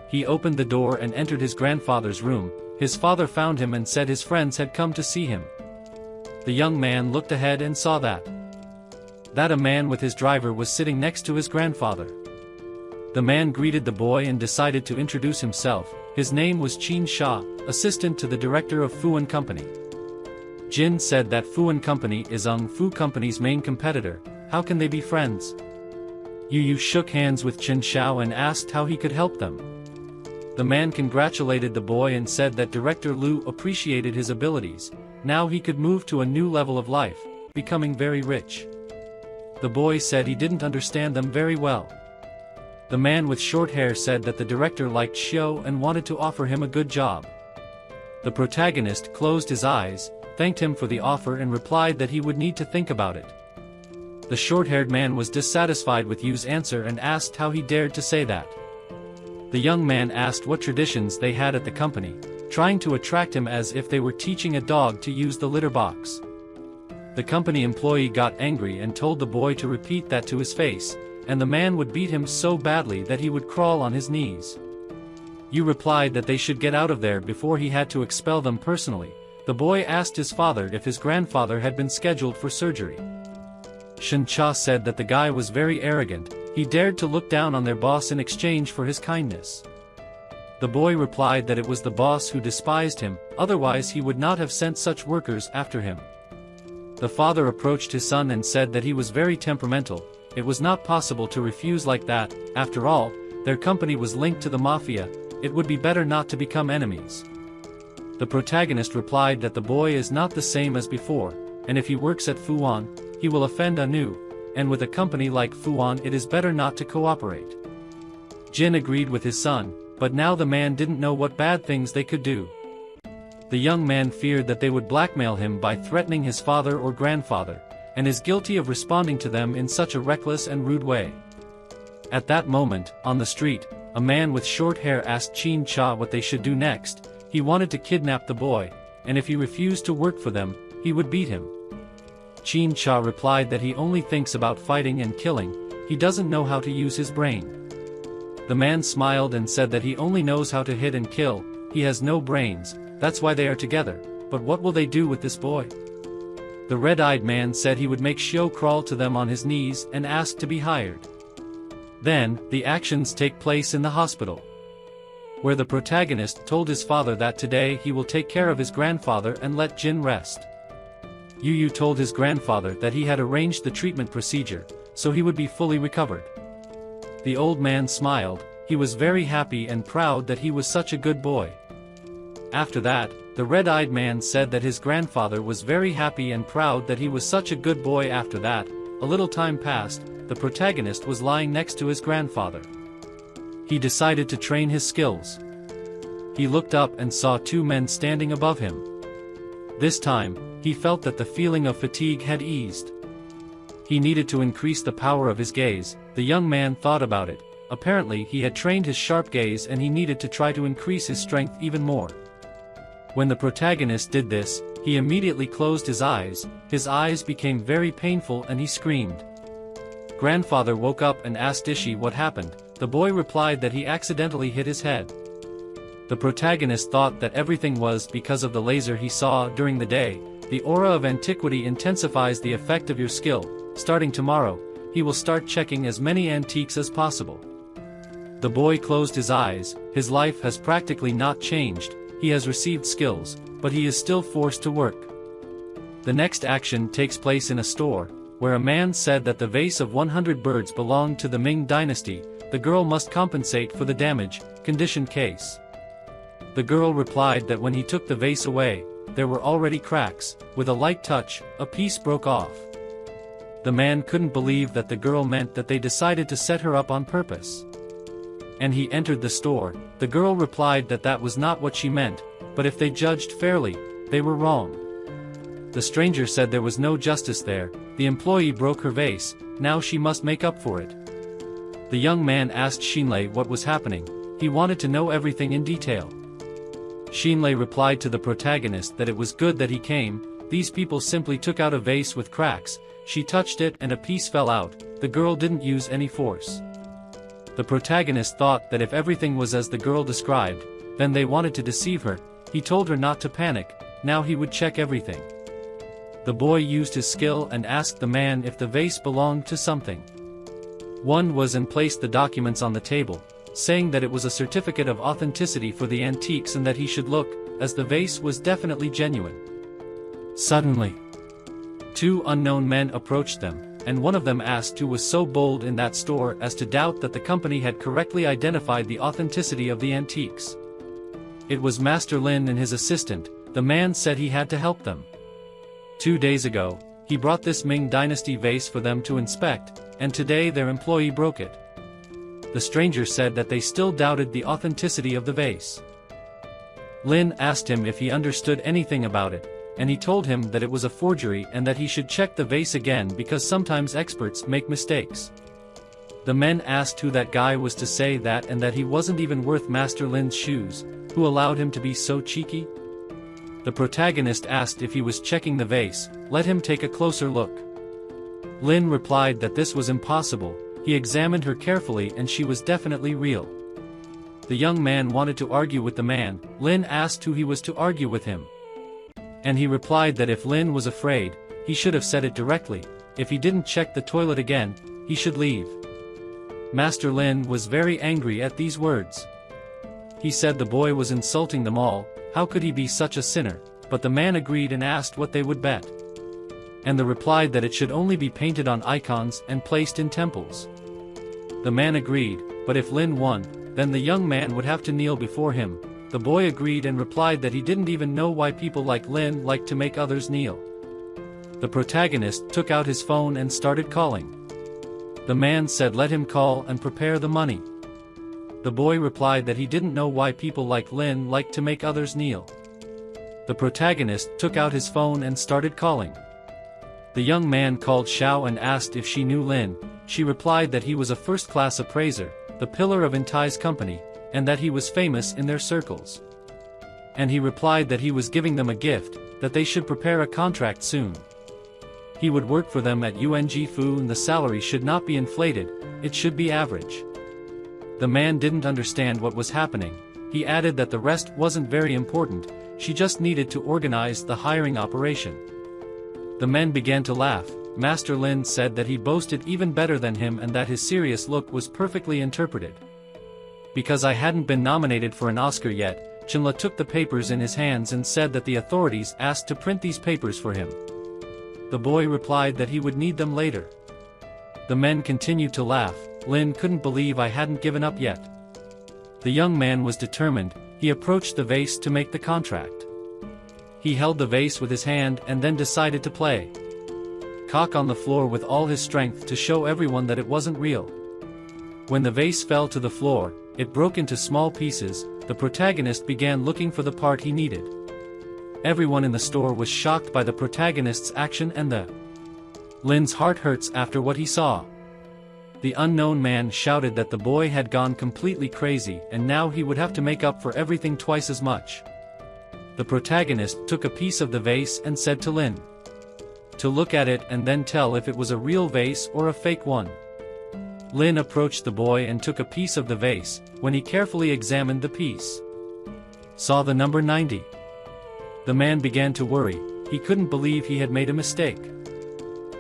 He opened the door and entered his grandfather's room. His father found him and said his friends had come to see him. The young man looked ahead and saw that a man with his driver was sitting next to his grandfather. The man greeted the boy and decided to introduce himself. His name was Qin Sha, assistant to the director of Fuan Company. Jin said that Fuan Company is Ung Fu Company's main competitor. How can they be friends? Yu Yu shook hands with Qin Shao and asked how he could help them. The man congratulated the boy and said that Director Lu appreciated his abilities. Now he could move to a new level of life, becoming very rich. The boy said he didn't understand them very well. The man with short hair said that the director liked Xiao and wanted to offer him a good job. The protagonist closed his eyes, thanked him for the offer and replied that he would need to think about it. The short-haired man was dissatisfied with Yu's answer and asked how he dared to say that. The young man asked what traditions they had at the company, trying to attract him as if they were teaching a dog to use the litter box. The company employee got angry and told the boy to repeat that to his face, and the man would beat him so badly that he would crawl on his knees. Yu replied that they should get out of there before he had to expel them personally. The boy asked his father if his grandfather had been scheduled for surgery. Shen Cha said that the guy was very arrogant. He dared to look down on their boss in exchange for his kindness. The boy replied that it was the boss who despised him, otherwise he would not have sent such workers after him. The father approached his son and said that he was very temperamental. It was not possible to refuse like that. After all, their company was linked to the mafia. It would be better not to become enemies. The protagonist replied that the boy is not the same as before, and if he works at Fuan, he will offend Anu, and with a company like Fuan it is better not to cooperate. Jin agreed with his son, but now the man didn't know what bad things they could do. The young man feared that they would blackmail him by threatening his father or grandfather, and is guilty of responding to them in such a reckless and rude way. At that moment, on the street, a man with short hair asked Qin Cha what they should do next. He wanted to kidnap the boy, and if he refused to work for them, he would beat him. Qin Cha replied that he only thinks about fighting and killing. He doesn't know how to use his brain. The man smiled and said that he only knows how to hit and kill. He has no brains. That's why they are together. But what will they do with this boy? The red-eyed man said he would make Xiao crawl to them on his knees and ask to be hired. Then, the actions take place in the hospital, where the protagonist told his father that today he will take care of his grandfather and let Jin rest. Yu Yu told his grandfather that he had arranged the treatment procedure, so he would be fully recovered. The old man smiled. He was very happy and proud that he was such a good boy. After that, the red-eyed man said that his grandfather was very happy and proud that he was such a good boy. After that, a little time passed. The protagonist was lying next to his grandfather. He decided to train his skills. He looked up and saw two men standing above him. This time, he felt that the feeling of fatigue had eased. He needed to increase the power of his gaze. The young man thought about it. Apparently he had trained his sharp gaze and he needed to try to increase his strength even more. When the protagonist did this, he immediately closed his eyes. His eyes became very painful and he screamed. Grandfather woke up and asked Ishi what happened. The boy replied that he accidentally hit his head. The protagonist thought that everything was because of the laser he saw during the day. The aura of antiquity intensifies the effect of your skill. Starting tomorrow, he will start checking as many antiques as possible. The boy closed his eyes. His life has practically not changed. He has received skills, but he is still forced to work. The next action takes place in a store, where a man said that the vase of 100 birds belonged to the Ming dynasty. The girl must compensate for the damage. Conditioned case. The girl replied that when he took the vase away, there were already cracks. With a light touch, a piece broke off. The man couldn't believe that the girl meant that they decided to set her up on purpose. And he entered the store. The girl replied that that was not what she meant, but if they judged fairly, they were wrong. The stranger said there was no justice there. The employee broke her vase. Now she must make up for it. The young man asked Xinlei what was happening. He wanted to know everything in detail. Xinlei replied to the protagonist that it was good that he came. These people simply took out a vase with cracks, she touched it and a piece fell out, the girl didn't use any force. The protagonist thought that if everything was as the girl described, then they wanted to deceive her. He told her not to panic, now he would check everything. The boy used his skill and asked the man if the vase belonged to something. One was and placed the documents on the table, saying that it was a certificate of authenticity for the antiques and that he should look, as the vase was definitely genuine. Suddenly, two unknown men approached them, and one of them asked who was so bold in that store as to doubt that the company had correctly identified the authenticity of the antiques. It was Master Lin and his assistant. The man said he had to help them. 2 days ago, he brought this Ming Dynasty vase for them to inspect, and today their employee broke it. The stranger said that they still doubted the authenticity of the vase. Lin asked him if he understood anything about it, and he told him that it was a forgery and that he should check the vase again because sometimes experts make mistakes. The men asked who that guy was to say that and that he wasn't even worth Master Lin's shoes, who allowed him to be so cheeky? The protagonist asked if he was checking the vase, let him take a closer look. Lin replied that this was impossible, he examined her carefully and she was definitely real. The young man wanted to argue with the man. Lin asked who he was to argue with him. And he replied that if Lin was afraid, he should have said it directly. If he didn't check the toilet again, he should leave. Master Lin was very angry at these words. He said the boy was insulting them all, how could he be such a sinner? But the man agreed and asked what they would bet. And they replied that it should only be painted on icons and placed in temples. The man agreed, but if Lin won, then the young man would have to kneel before him. The boy agreed and replied that he didn't even know why people like Lin like to make others kneel. The protagonist took out his phone and started calling. The man said let him call and prepare the money. The boy replied that he didn't know why people like Lin like to make others kneel. The protagonist took out his phone and started calling. The young man called Xiao and asked if she knew Lin. She replied that he was a first-class appraiser, the pillar of Intai's company, and that he was famous in their circles. And he replied that he was giving them a gift, that they should prepare a contract soon. He would work for them at UNG Fu and the salary should not be inflated, it should be average. The man didn't understand what was happening. He added that the rest wasn't very important, she just needed to organize the hiring operation. The men began to laugh. Master Lin said that he boasted even better than him and that his serious look was perfectly interpreted. Because I hadn't been nominated for an Oscar yet, Chinla took the papers in his hands and said that the authorities asked to print these papers for him. The boy replied that he would need them later. The men continued to laugh. Lin couldn't believe I hadn't given up yet. The young man was determined. He approached the vase to make the contract. He held the vase with his hand and then decided to play cock on the floor with all his strength to show everyone that it wasn't real. When the vase fell to the floor, it broke into small pieces. The protagonist began looking for the part he needed. Everyone in the store was shocked by the protagonist's action and Lin's heart hurts after what he saw. The unknown man shouted that the boy had gone completely crazy and now he would have to make up for everything twice as much. The protagonist took a piece of the vase and said to Lin to look at it and then tell if it was a real vase or a fake one. Lin approached the boy and took a piece of the vase. When he carefully examined the piece, saw the number 90. The man began to worry. He couldn't believe he had made a mistake.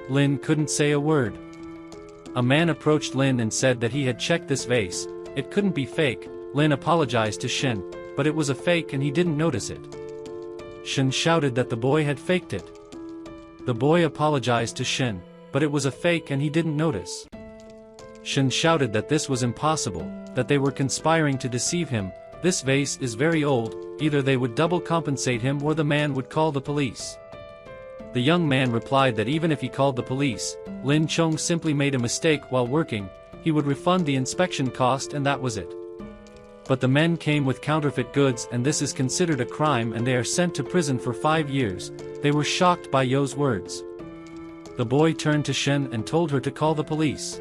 Lin couldn't say a word. A man approached Lin and said that he had checked this vase. It couldn't be fake. Lin apologized to Shen, but it was a fake and he didn't notice it. Shen shouted that the boy had faked it. The boy apologized to Shen, but it was a fake and he didn't notice. Shen shouted that this was impossible, that they were conspiring to deceive him. This vase is very old, either they would double compensate him or the man would call the police. The young man replied that even if he called the police, Lin Chong simply made a mistake while working, he would refund the inspection cost and that was it. But the men came with counterfeit goods and this is considered a crime and they are sent to prison for 5 years. They were shocked by Yo's words. The boy turned to Shen and told her to call the police.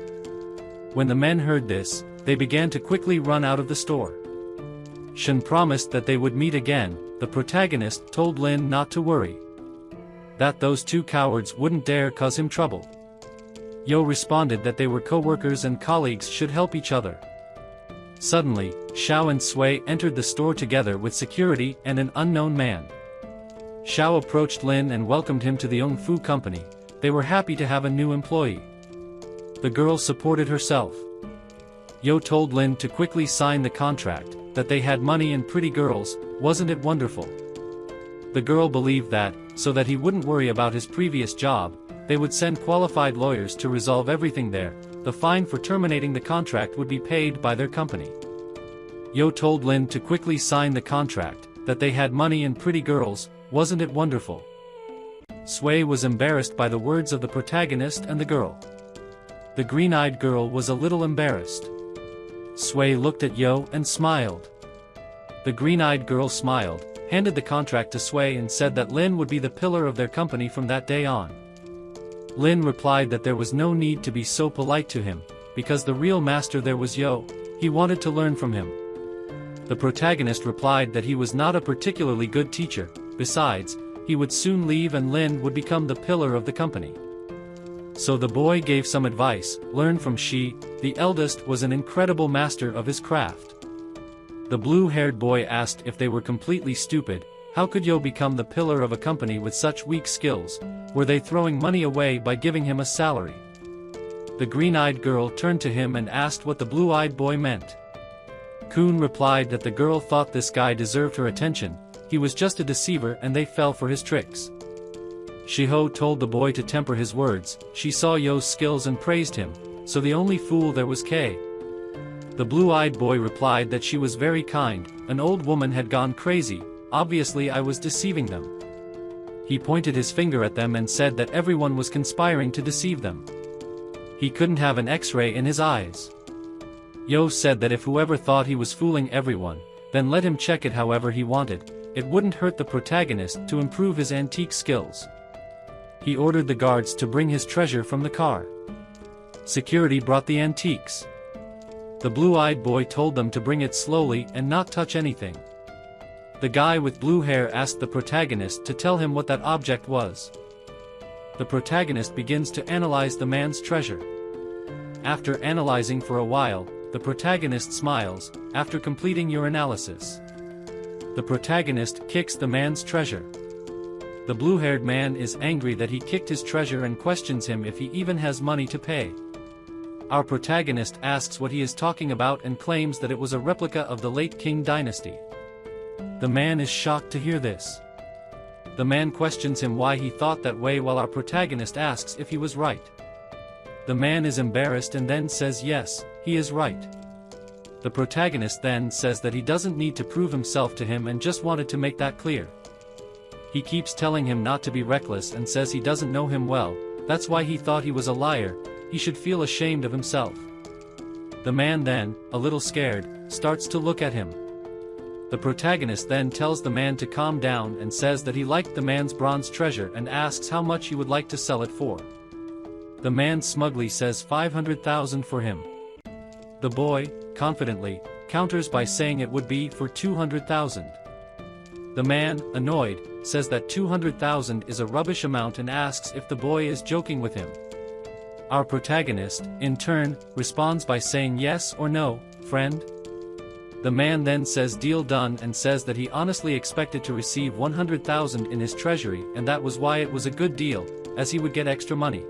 When the men heard this, they began to quickly run out of the store. Shen promised that they would meet again. The protagonist told Lin not to worry, that those two cowards wouldn't dare cause him trouble. Yo responded that they were co-workers and colleagues should help each other. Suddenly, Xiao and Sui entered the store together with security and an unknown man. Xiao approached Lin and welcomed him to the Ong Fu company. They were happy to have a new employee. The girl supported herself. Yo told Lin to quickly sign the contract, that they had money and pretty girls. Wasn't it wonderful? The girl believed that, so that he wouldn't worry about his previous job, they would send qualified lawyers to resolve everything there. The fine for terminating the contract would be paid by their company. Yo told Lin to quickly sign the contract, that they had money and pretty girls. Wasn't it wonderful? Sui was embarrassed by the words of the protagonist and the girl. The green-eyed girl was a little embarrassed. Sui looked at Yo and smiled. The green-eyed girl smiled, handed the contract to Sui and said that Lin would be the pillar of their company from that day on. Lin replied that there was no need to be so polite to him, because the real master there was Yo. He wanted to learn from him. The protagonist replied that he was not a particularly good teacher. Besides, he would soon leave and Lin would become the pillar of the company. So the boy gave some advice. Learn from Shi, the eldest was an incredible master of his craft. The blue-haired boy asked if they were completely stupid. How could Yo become the pillar of a company with such weak skills? Were they throwing money away by giving him a salary? The green-eyed girl turned to him and asked what the blue-eyed boy meant. Kun replied that the girl thought this guy deserved her attention. He was just a deceiver and they fell for his tricks. Shiho told the boy to temper his words. She saw Yo's skills and praised him, so the only fool there was K. The blue-eyed boy replied that she was very kind. An old woman had gone crazy. Obviously I was deceiving them. He pointed his finger at them and said that everyone was conspiring to deceive them. He couldn't have an X-ray in his eyes. Yo said that if whoever thought he was fooling everyone, then let him check it however he wanted. It wouldn't hurt the protagonist to improve his antique skills. He ordered the guards to bring his treasure from the car. Security brought the antiques. The blue-eyed boy told them to bring it slowly and not touch anything. The guy with blue hair asked the protagonist to tell him what that object was. The protagonist begins to analyze the man's treasure. After analyzing for a while, the protagonist smiles. After completing your analysis, the protagonist kicks the man's treasure. The blue-haired man is angry that he kicked his treasure and questions him if he even has money to pay. Our protagonist asks what he is talking about and claims that it was a replica of the late Qing dynasty. The man is shocked to hear this. The man questions him why he thought that way while our protagonist asks if he was right. The man is embarrassed and then says yes, he is right. The protagonist then says that he doesn't need to prove himself to him and just wanted to make that clear. He keeps telling him not to be reckless and says he doesn't know him well, that's why he thought he was a liar. He should feel ashamed of himself. The man then, a little scared, starts to look at him. The protagonist then tells the man to calm down and says that he liked the man's bronze treasure and asks how much he would like to sell it for. The man smugly says 500,000 for him. The boy, confidently, counters by saying it would be for 200,000. The man, annoyed, says that 200,000 is a rubbish amount and asks if the boy is joking with him. Our protagonist, in turn, responds by saying yes or no, friend. The man then says deal done and says that he honestly expected to receive 100,000 in his treasury and that was why it was a good deal, as he would get extra money.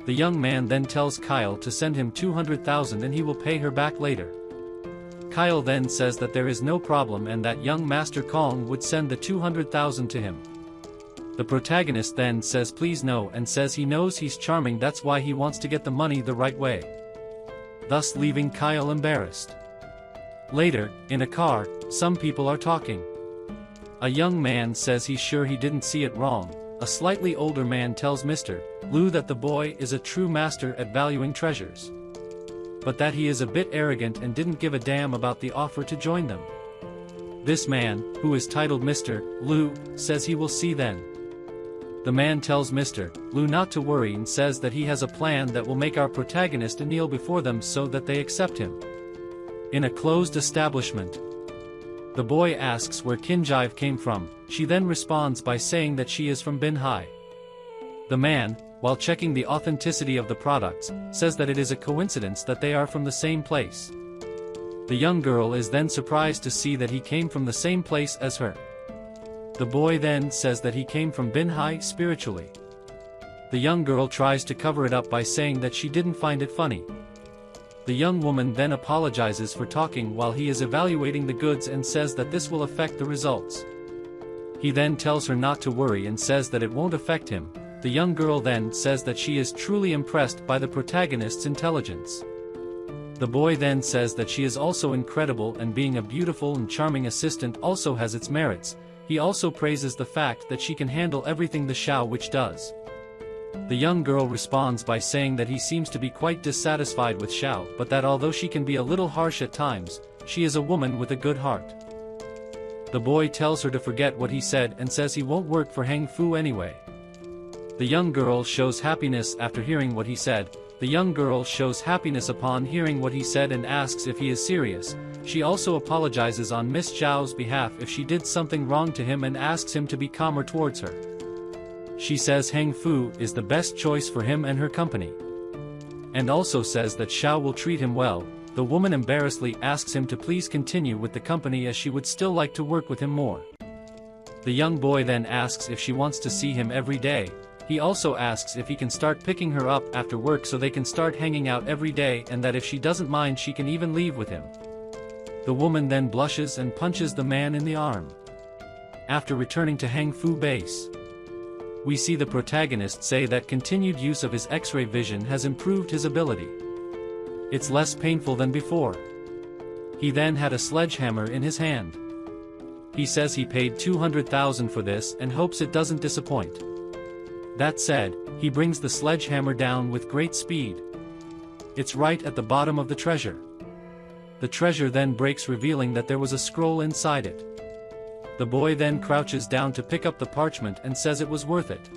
The young man then tells Kyle to send him 200,000 and he will pay her back later. Kyle then says that there is no problem and that young Master Kong would send the 200,000 to him. The protagonist then says please no and says he knows he's charming, that's why he wants to get the money the right way, thus leaving Kyle embarrassed. Later, in a car, some people are talking. A young man says he's sure he didn't see it wrong. A slightly older man tells Mr. Lu that the boy is a true master at valuing treasures, but that he is a bit arrogant and didn't give a damn about the offer to join them. This man, who is titled Mr. Lu, says he will see then. The man tells Mr. Lu not to worry and says that he has a plan that will make our protagonist kneel before them so that they accept him. In a closed establishment, The boy asks where Kinjive came from. She then responds by saying that she is from Binhai. The man, while checking the authenticity of the products, says that it is a coincidence that they are from the same place. The young girl is then surprised to see that he came from the same place as her. The boy then says that he came from Binhai spiritually. The young girl tries to cover it up by saying that she didn't find it funny. The young woman then apologizes for talking while he is evaluating the goods and says that this will affect the results. He then tells her not to worry and says that it won't affect him. The young girl then says that she is truly impressed by the protagonist's intelligence. The boy then says that she is also incredible and being a beautiful and charming assistant also has its merits. He also praises the fact that she can handle everything the Xiao Witch does. The young girl responds by saying that he seems to be quite dissatisfied with Xiao, but that although she can be a little harsh at times, she is a woman with a good heart. The boy tells her to forget what he said and says he won't work for Heng Fu anyway. The young girl shows happiness after hearing what he said. The young girl shows happiness upon hearing what he said and asks if he is serious. She also apologizes on Miss Zhao's behalf if she did something wrong to him and asks him to be calmer towards her. She says Heng Fu is the best choice for him and her company. And also says that Xiao will treat him well. The woman embarrassedly asks him to please continue with the company as she would still like to work with him more. The young boy then asks if she wants to see him every day. He also asks if he can start picking her up after work so they can start hanging out every day, and that if she doesn't mind she can even leave with him. The woman then blushes and punches the man in the arm. After returning to Heng Fu base, we see the protagonist say that continued use of his X-ray vision has improved his ability. It's less painful than before. He then had a sledgehammer in his hand. He says he paid 200,000 for this and hopes it doesn't disappoint. That said, he brings the sledgehammer down with great speed. It's right at the bottom of the treasure. The treasure then breaks, revealing that there was a scroll inside it. The boy then crouches down to pick up the parchment and says it was worth it.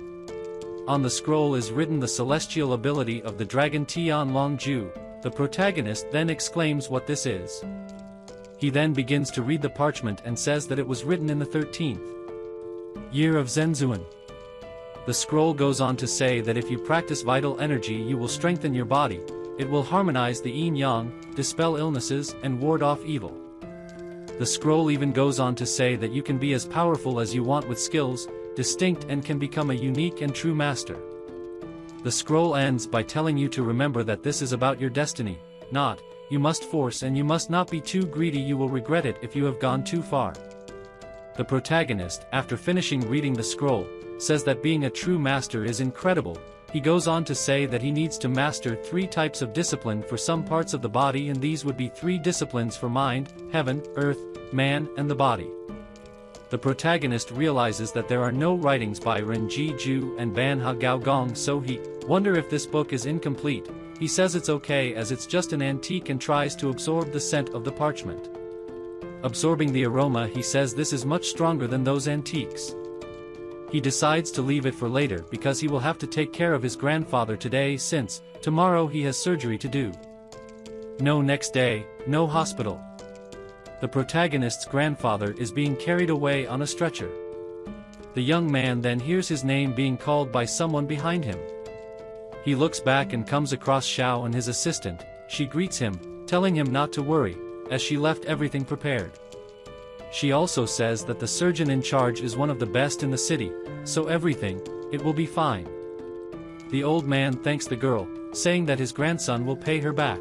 On the scroll is written the celestial ability of the dragon Tian Longju. The protagonist then exclaims what this is. He then begins to read the parchment and says that it was written in the 13th year of Zhenzuan. The scroll goes on to say that if you practice vital energy you will strengthen your body, it will harmonize the yin-yang, dispel illnesses, and ward off evil. The scroll even goes on to say that you can be as powerful as you want with skills, distinct, and can become a unique and true master. The scroll ends by telling you to remember that this is about your destiny, not, you must force, and you must not be too greedy, you will regret it if you have gone too far. The protagonist, after finishing reading the scroll, says that being a true master is incredible. He goes on to say that he needs to master 3 types of discipline for some parts of the body, and these would be 3 disciplines for mind, heaven, earth, man, and the body. The protagonist realizes that there are no writings by Ren Ji Ju and Ban Ha Gao Gong, so he wonders if this book is incomplete. He says it's okay as it's just an antique and tries to absorb the scent of the parchment. Absorbing the aroma, he says this is much stronger than those antiques. He decides to leave it for later because he will have to take care of his grandfather today, since tomorrow he has surgery to do. No next day, no hospital. The protagonist's grandfather is being carried away on a stretcher. The young man then hears his name being called by someone behind him. He looks back and comes across Xiao and his assistant. She greets him, telling him not to worry, as she left everything prepared. She also says that the surgeon in charge is one of the best in the city, so it will be fine. The old man thanks the girl, saying that his grandson will pay her back.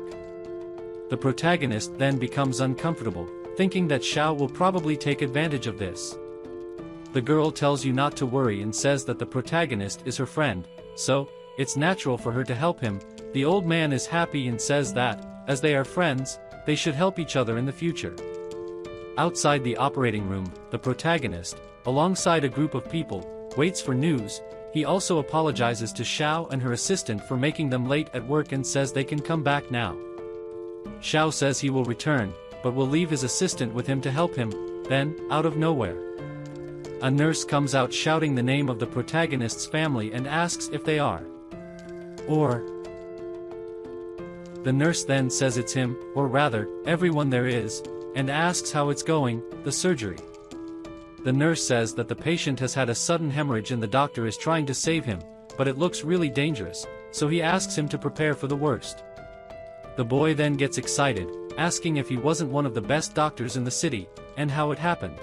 The protagonist then becomes uncomfortable, thinking that Xiao will probably take advantage of this. The girl tells you not to worry and says that the protagonist is her friend, so it's natural for her to help him. The old man is happy and says that, as they are friends, they should help each other in the future. Outside the operating room, the protagonist, alongside a group of people, waits for news. He also apologizes to Xiao and her assistant for making them late at work and says they can come back now. Xiao says he will return, but will leave his assistant with him to help him. Then, out of nowhere, a nurse comes out shouting the name of the protagonist's family and asks if they are. Or. The nurse then says it's him, or rather, everyone there is, and asks how it's going, the surgery. The nurse says that the patient has had a sudden hemorrhage and the doctor is trying to save him, but it looks really dangerous, so he asks him to prepare for the worst. The boy then gets excited, asking if he wasn't one of the best doctors in the city, and how it happened.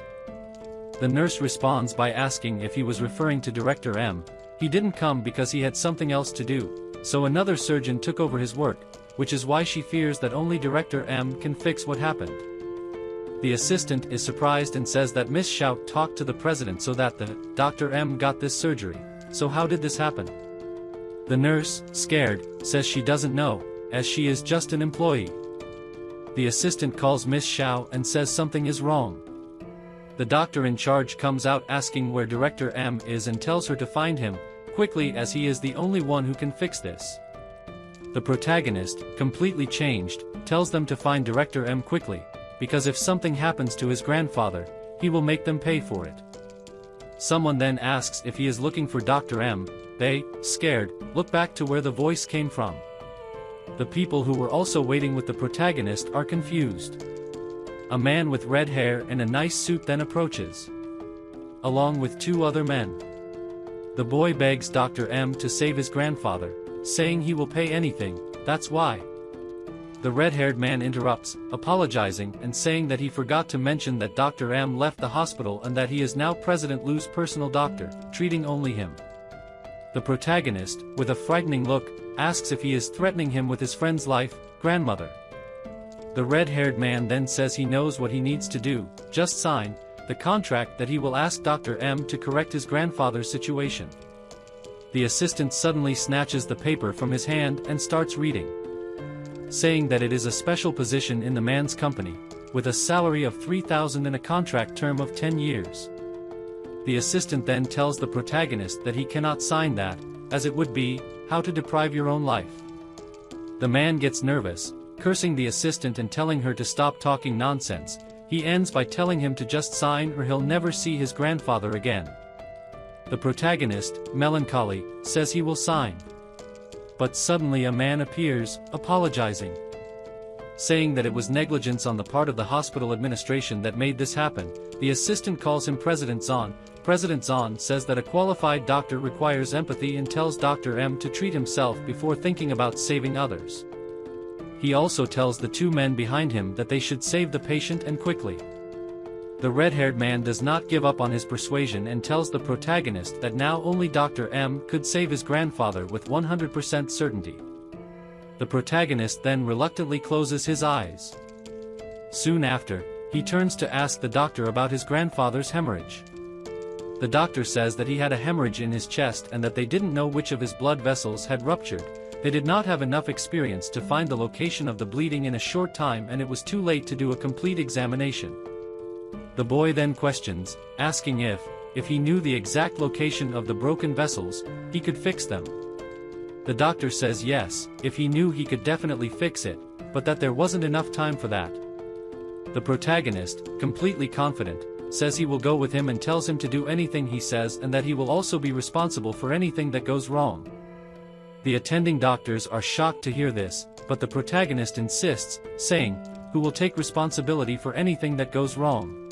The nurse responds by asking if he was referring to Director M. He didn't come because he had something else to do, so another surgeon took over his work, which is why she fears that only Director M can fix what happened. The assistant is surprised and says that Miss Shout talked to the president so that the Dr. M got this surgery. So how did this happen? The nurse, scared, says she doesn't know, as she is just an employee. The assistant calls Miss Xiao and says something is wrong. The doctor in charge comes out asking where Director M is and tells her to find him quickly as he is the only one who can fix this. The protagonist, completely changed, tells them to find Director M quickly, because if something happens to his grandfather, he will make them pay for it. Someone then asks if he is looking for Dr. M. They, scared, look back to where the voice came from. The people who were also waiting with the protagonist are confused. A man with red hair and a nice suit then approaches, along with two other men. The boy begs Dr. M to save his grandfather, saying he will pay anything, that's why. The red-haired man interrupts, apologizing and saying that he forgot to mention that Dr. M left the hospital and that he is now President Lu's personal doctor, treating only him. The protagonist, with a frightening look, asks if he is threatening him with his friend's life, grandmother. The red-haired man then says he knows what he needs to do, just sign the contract that he will ask Dr. M to correct his grandfather's situation. The assistant suddenly snatches the paper from his hand and starts reading, saying that it is a special position in the man's company, with a salary of 3,000 and a contract term of 10 years. The assistant then tells the protagonist that he cannot sign that, as it would be how to deprive your own life. The man gets nervous, cursing the assistant and telling her to stop talking nonsense. He ends by telling him to just sign or he'll never see his grandfather again. The protagonist, melancholy, says he will sign. But suddenly a man appears, apologizing, saying that it was negligence on the part of the hospital administration that made this happen. The assistant calls him President Zahn. President Zahn says that a qualified doctor requires empathy and tells Dr. M to treat himself before thinking about saving others. He also tells the two men behind him that they should save the patient and quickly. The red-haired man does not give up on his persuasion and tells the protagonist that now only Dr. M could save his grandfather with 100% certainty. The protagonist then reluctantly closes his eyes. Soon after, he turns to ask the doctor about his grandfather's hemorrhage. The doctor says that he had a hemorrhage in his chest and that they didn't know which of his blood vessels had ruptured. They did not have enough experience to find the location of the bleeding in a short time and it was too late to do a complete examination. The boy then questions, asking if he knew the exact location of the broken vessels, he could fix them. The doctor says yes, if he knew he could definitely fix it, but that there wasn't enough time for that. The protagonist, completely confident, says he will go with him and tells him to do anything he says and that he will also be responsible for anything that goes wrong. The attending doctors are shocked to hear this, but the protagonist insists, saying, who will take responsibility for anything that goes wrong.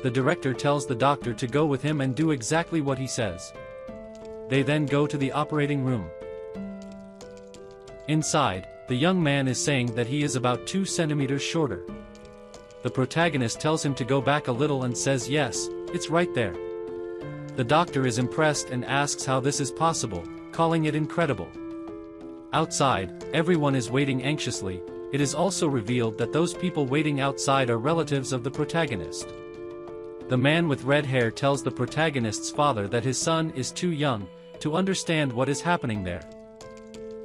The director tells the doctor to go with him and do exactly what he says. They then go to the operating room. Inside, the young man is saying that he is about 2 centimeters shorter. The protagonist tells him to go back a little and says yes, it's right there. The doctor is impressed and asks how this is possible, calling it incredible. Outside, everyone is waiting anxiously. It is also revealed that those people waiting outside are relatives of the protagonist. The man with red hair tells the protagonist's father that his son is too young to understand what is happening there.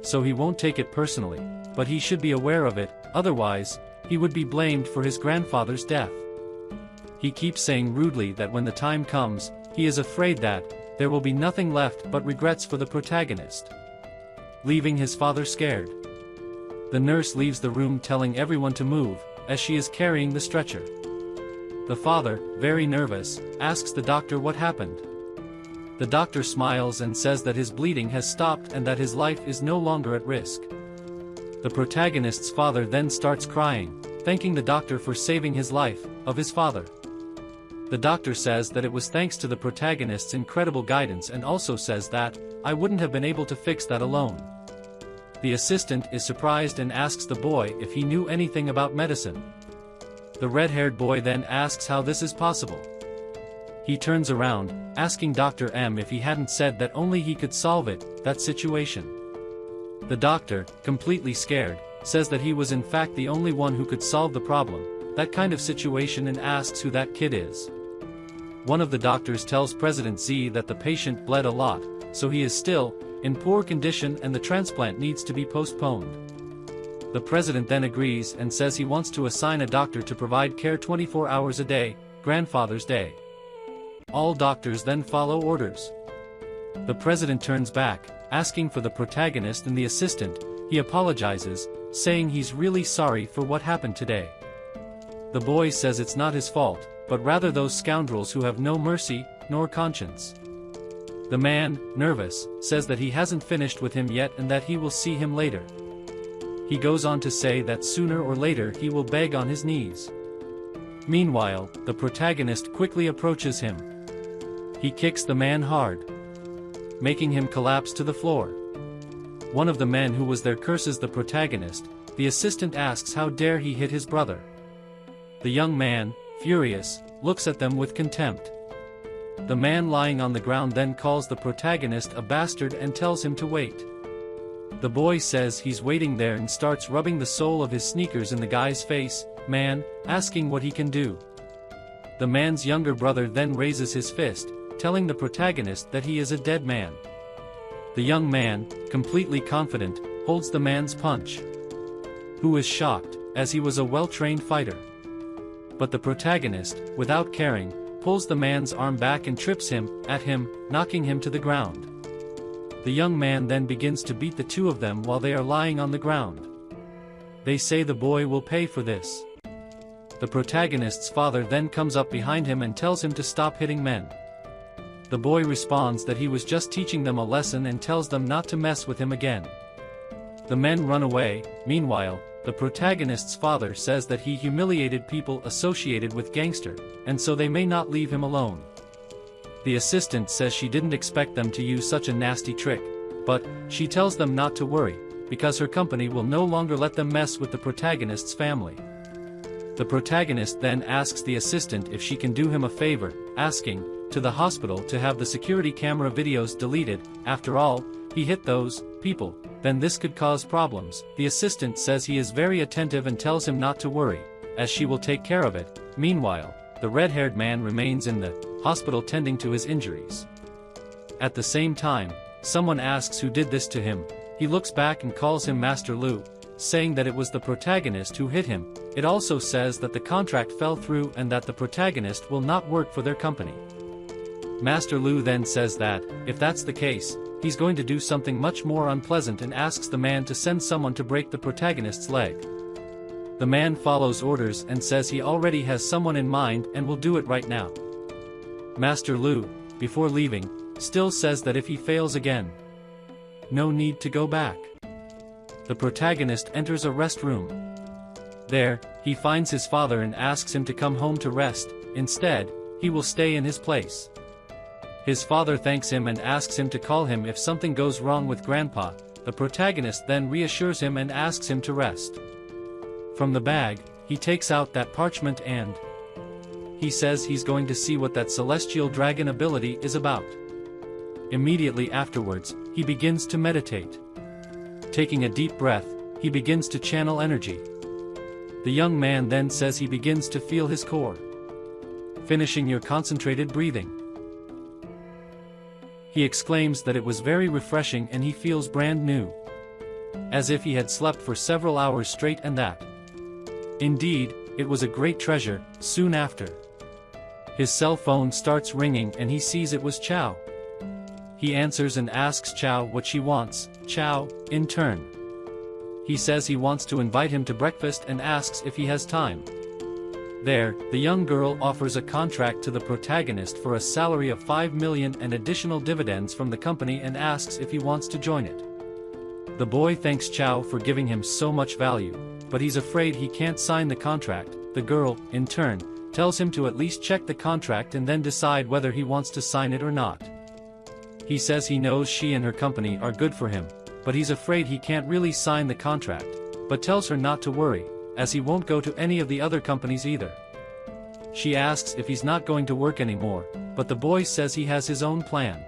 So he won't take it personally, but he should be aware of it, otherwise, he would be blamed for his grandfather's death. He keeps saying rudely that when the time comes, he is afraid that there will be nothing left but regrets for the protagonist, leaving his father scared. The nurse leaves the room telling everyone to move, as she is carrying the stretcher. The father, very nervous, asks the doctor what happened. The doctor smiles and says that his bleeding has stopped and that his life is no longer at risk. The protagonist's father then starts crying, thanking the doctor for saving his life, of his father. The doctor says that it was thanks to the protagonist's incredible guidance and also says that, "I wouldn't have been able to fix that alone." The assistant is surprised and asks the boy if he knew anything about medicine. The red-haired boy then asks how this is possible. He turns around, asking Dr. M if he hadn't said that only he could solve it, that situation. The doctor, completely scared, says that he was in fact the only one who could solve the problem, that kind of situation, and asks who that kid is. One of the doctors tells President Z that the patient bled a lot, so he is still in poor condition and the transplant needs to be postponed. The president then agrees and says he wants to assign a doctor to provide care 24 hours a day, Grandfather's Day. All doctors then follow orders. The president turns back, asking for the protagonist and the assistant. He apologizes, saying he's really sorry for what happened today. The boy says it's not his fault, but rather those scoundrels who have no mercy, nor conscience. The man, nervous, says that he hasn't finished with him yet and that he will see him later. He goes on to say that sooner or later he will beg on his knees. Meanwhile, the protagonist quickly approaches him. He kicks the man hard, making him collapse to the floor. One of the men who was there curses the protagonist. The assistant asks how dare he hit his brother. The young man, furious, looks at them with contempt. The man lying on the ground then calls the protagonist a bastard and tells him to wait. The boy says he's waiting there and starts rubbing the sole of his sneakers in the guy's face, man, asking what he can do. The man's younger brother then raises his fist, telling the protagonist that he is a dead man. The young man, completely confident, holds the man's punch, who is shocked, as he was a well-trained fighter. But the protagonist, without caring, pulls the man's arm back and trips him, knocking him to the ground. The young man then begins to beat the two of them while they are lying on the ground. They say the boy will pay for this. The protagonist's father then comes up behind him and tells him to stop hitting men. The boy responds that he was just teaching them a lesson and tells them not to mess with him again. The men run away. Meanwhile, the protagonist's father says that he humiliated people associated with gangster, and so they may not leave him alone. The assistant says she didn't expect them to use such a nasty trick, but she tells them not to worry, because her company will no longer let them mess with the protagonist's family. The protagonist then asks the assistant if she can do him a favor, asking to the hospital to have the security camera videos deleted. After all, he hit those people, then this could cause problems. The assistant says he is very attentive and tells him not to worry, as she will take care of it. Meanwhile, the red-haired man remains in the hospital tending to his injuries. At the same time, someone asks who did this to him. He looks back and calls him Master Lu, saying that it was the protagonist who hit him. It also says that the contract fell through and that the protagonist will not work for their company. Master Lu then says that, if that's the case, he's going to do something much more unpleasant and asks the man to send someone to break the protagonist's leg. The man follows orders and says he already has someone in mind and will do it right now. Master Lu, before leaving, still says that if he fails again, no need to go back. The protagonist enters a restroom. There, he finds his father and asks him to come home to rest. Instead, he will stay in his place. His father thanks him and asks him to call him if something goes wrong with Grandpa. The protagonist then reassures him and asks him to rest. From the bag, he takes out that parchment and he says he's going to see what that celestial dragon ability is about. Immediately afterwards, he begins to meditate. Taking a deep breath, he begins to channel energy. The young man then says he begins to feel his core. Finishing your concentrated breathing. He exclaims that it was very refreshing and he feels brand new, as if he had slept for several hours straight, and that, indeed, it was a great treasure. Soon after, his cell phone starts ringing and he sees it was Chow. He answers and asks Chow what she wants. Chow, in turn, he says he wants to invite him to breakfast and asks if he has time. There, the young girl offers a contract to the protagonist for a salary of 5 million and additional dividends from the company and asks if he wants to join it. The boy thanks Chow for giving him so much value. but he's afraid he can't sign the contract. The girl, in turn, tells him to at least check the contract and then decide whether he wants to sign it or not. He says he knows she and her company are good for him, but he's afraid he can't really sign the contract, but tells her not to worry, as he won't go to any of the other companies either. She asks if he's not going to work anymore, but the boy says he has his own plan.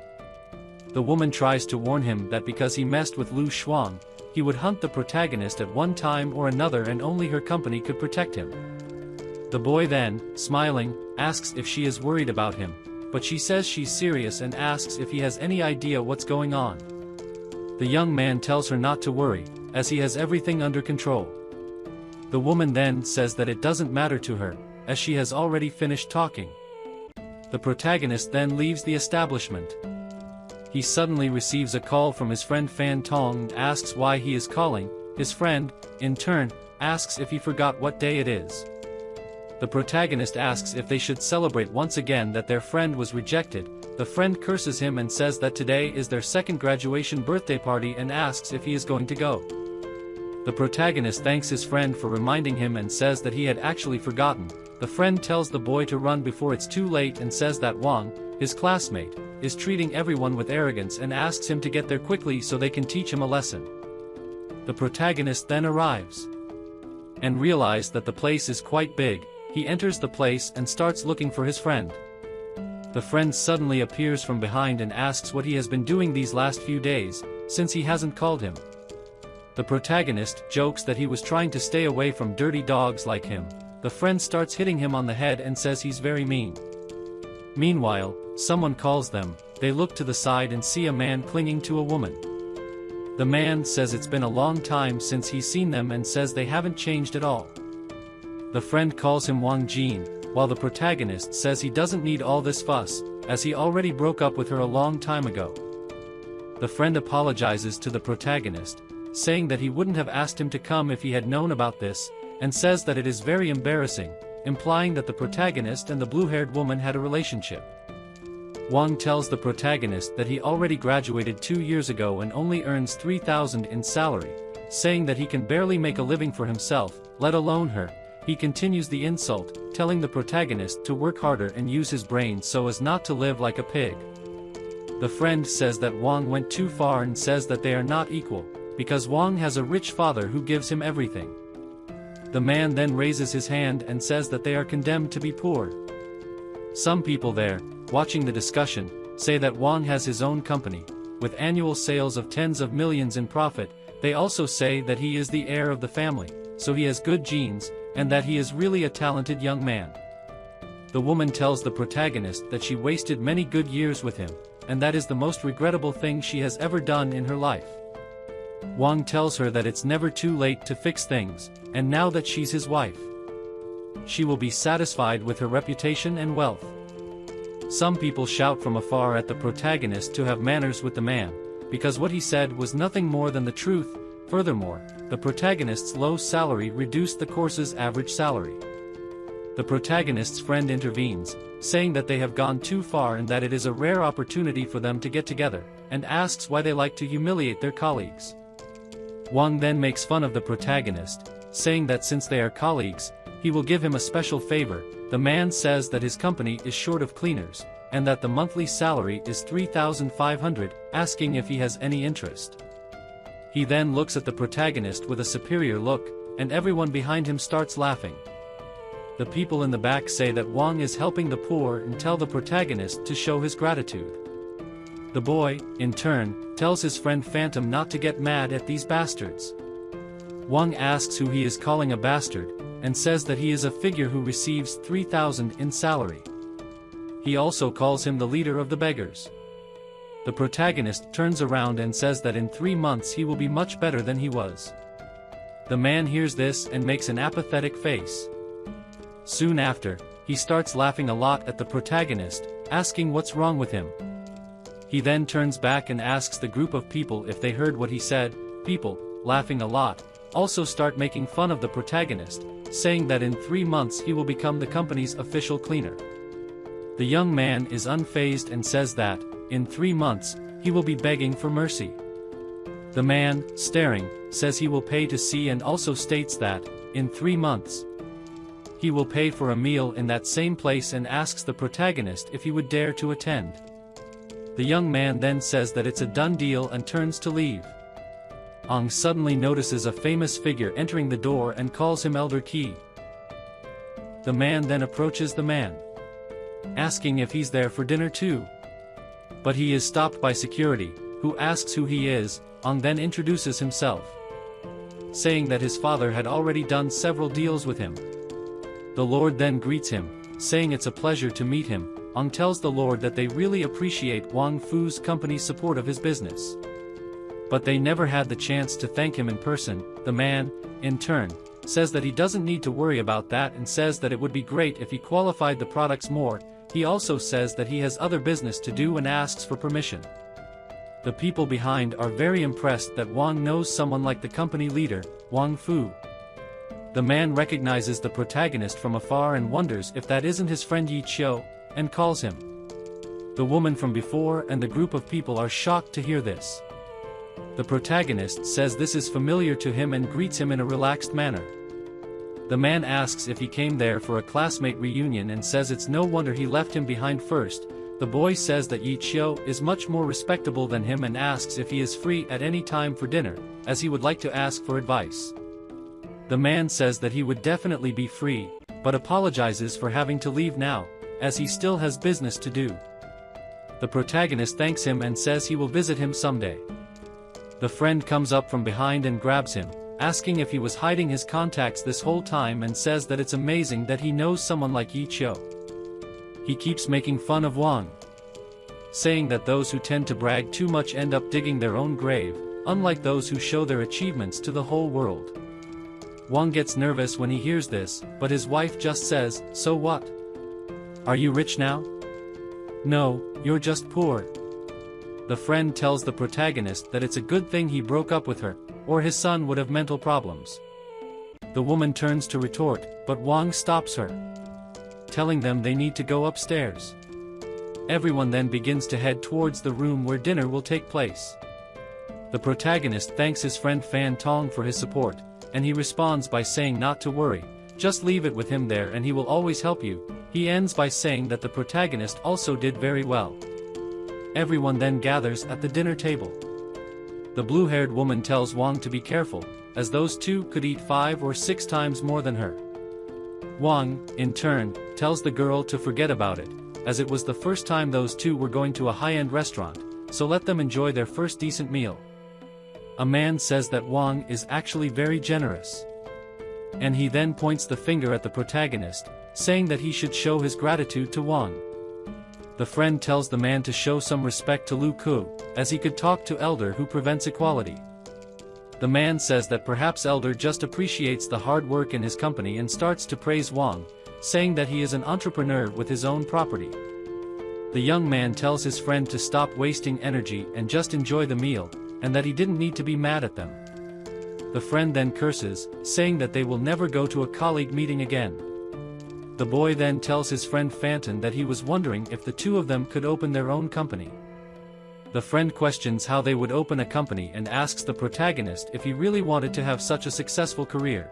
The woman tries to warn him that because he messed with Lu Shuang, he would hunt the protagonist at one time or another and only her company could protect him. The boy then, smiling, asks if she is worried about him, but she says she's serious and asks if he has any idea what's going on. The young man tells her not to worry, as he has everything under control. The woman then says that it doesn't matter to her, as she has already finished talking. The protagonist then leaves the establishment. He suddenly receives a call from his friend Fan Tong and asks why he is calling. His friend, in turn, asks if he forgot what day it is. The protagonist asks if they should celebrate once again that their friend was rejected. The friend curses him and says that today is their second graduation birthday party and asks if he is going to go. The protagonist thanks his friend for reminding him and says that he had actually forgotten. The friend tells the boy to run before it's too late and says that Wang, his classmate, is treating everyone with arrogance and asks him to get there quickly so they can teach him a lesson. The protagonist then arrives and realizes that the place is quite big. He enters the place and starts looking for his friend. The friend suddenly appears from behind and asks what he has been doing these last few days, since he hasn't called him. The protagonist jokes that he was trying to stay away from dirty dogs like him. The friend starts hitting him on the head and says he's very mean. Meanwhile, someone calls them. They look to the side and see a man clinging to a woman. The man says it's been a long time since he's seen them and says they haven't changed at all. The friend calls him Wang Jin, while the protagonist says he doesn't need all this fuss, as he already broke up with her a long time ago. The friend apologizes to the protagonist, saying that he wouldn't have asked him to come if he had known about this, and says that it is very embarrassing, implying that the protagonist and the blue-haired woman had a relationship. Wang tells the protagonist that he already graduated 2 years ago and only earns 3,000 in salary, saying that he can barely make a living for himself, let alone her. He continues the insult, telling the protagonist to work harder and use his brain so as not to live like a pig. The friend says that Wang went too far and says that they are not equal, because Wang has a rich father who gives him everything. The man then raises his hand and says that they are condemned to be poor. Some people there, watching the discussion, say that Wang has his own company, with annual sales of tens of millions in profit. They also say that he is the heir of the family, so he has good genes, and that he is really a talented young man. The woman tells the protagonist that she wasted many good years with him, and that is the most regrettable thing she has ever done in her life. Wang tells her that it's never too late to fix things, and now that she's his wife, she will be satisfied with her reputation and wealth. Some people shout from afar at the protagonist to have manners with the man, because what he said was nothing more than the truth. Furthermore, the protagonist's low salary reduced the course's average salary. The protagonist's friend intervenes, saying that they have gone too far and that it is a rare opportunity for them to get together, and asks why they like to humiliate their colleagues. Wang then makes fun of the protagonist, saying that since they are colleagues, he will give him a special favor. The man says that his company is short of cleaners, and that the monthly salary is 3,500, asking if he has any interest. He then looks at the protagonist with a superior look, and everyone behind him starts laughing. The people in the back say that Wang is helping the poor and tell the protagonist to show his gratitude. The boy, in turn, tells his friend Phantom not to get mad at these bastards. Wang asks who he is calling a bastard, and says that he is a figure who receives 3,000 in salary. He also calls him the leader of the beggars. The protagonist turns around and says that in 3 months he will be much better than he was. The man hears this and makes an apathetic face. Soon after, he starts laughing a lot at the protagonist, asking what's wrong with him. He then turns back and asks the group of people if they heard what he said. People, laughing a lot, also start making fun of the protagonist, saying that in 3 months he will become the company's official cleaner. The young man is unfazed and says that, in 3 months, he will be begging for mercy. The man, staring, says he will pay to see and also states that, in 3 months, he will pay for a meal in that same place and asks the protagonist if he would dare to attend. The young man then says that it's a done deal and turns to leave. Ong suddenly notices a famous figure entering the door and calls him Elder Ki. The man then approaches the man, asking if he's there for dinner too. But he is stopped by security, who asks who he is. Ong then introduces himself, saying that his father had already done several deals with him. The Lord then greets him, saying it's a pleasure to meet him. Ong tells the Lord that they really appreciate Wang Fu's company's support of his business, but they never had the chance to thank him in person. The man, in turn, says that he doesn't need to worry about that and says that it would be great if he qualified the products more. He also says that he has other business to do and asks for permission. The people behind are very impressed that Wang knows someone like the company leader, Wang Fu. The man recognizes the protagonist from afar and wonders if that isn't his friend Yi Qiu, and calls him. The woman from before and the group of people are shocked to hear this. The protagonist says this is familiar to him and greets him in a relaxed manner. The man asks if he came there for a classmate reunion and says it's no wonder he left him behind first. The boy says that Yi Qiu is much more respectable than him and asks if he is free at any time for dinner, as he would like to ask for advice. The man says that he would definitely be free, but apologizes for having to leave now, as he still has business to do. The protagonist thanks him and says he will visit him someday. The friend comes up from behind and grabs him, asking if he was hiding his contacts this whole time and says that it's amazing that he knows someone like Yi Qiu. He keeps making fun of Wang, saying that those who tend to brag too much end up digging their own grave, unlike those who show their achievements to the whole world. Wang gets nervous when he hears this, but his wife just says, "So what? Are you rich now?" "No, you're just poor." The friend tells the protagonist that it's a good thing he broke up with her, or his son would have mental problems. The woman turns to retort, but Wang stops her, telling them they need to go upstairs. Everyone then begins to head towards the room where dinner will take place. The protagonist thanks his friend Fan Tong for his support, and he responds by saying not to worry, just leave it with him there and he will always help you. He ends by saying that the protagonist also did very well. Everyone then gathers at the dinner table. The blue-haired woman tells Wang to be careful, as those two could eat 5 or 6 times more than her. Wang, in turn, tells the girl to forget about it, as it was the first time those two were going to a high-end restaurant, so let them enjoy their first decent meal. A man says that Wang is actually very generous, and he then points the finger at the protagonist, saying that he should show his gratitude to Wang. The friend tells the man to show some respect to Lu Ku, as he could talk to Elder who prevents equality. The man says that perhaps Elder just appreciates the hard work in his company and starts to praise Wang, saying that he is an entrepreneur with his own property. The young man tells his friend to stop wasting energy and just enjoy the meal, and that he didn't need to be mad at them. The friend then curses, saying that they will never go to a colleague meeting again. The boy then tells his friend Fanton that he was wondering if the two of them could open their own company. The friend questions how they would open a company and asks the protagonist if he really wanted to have such a successful career.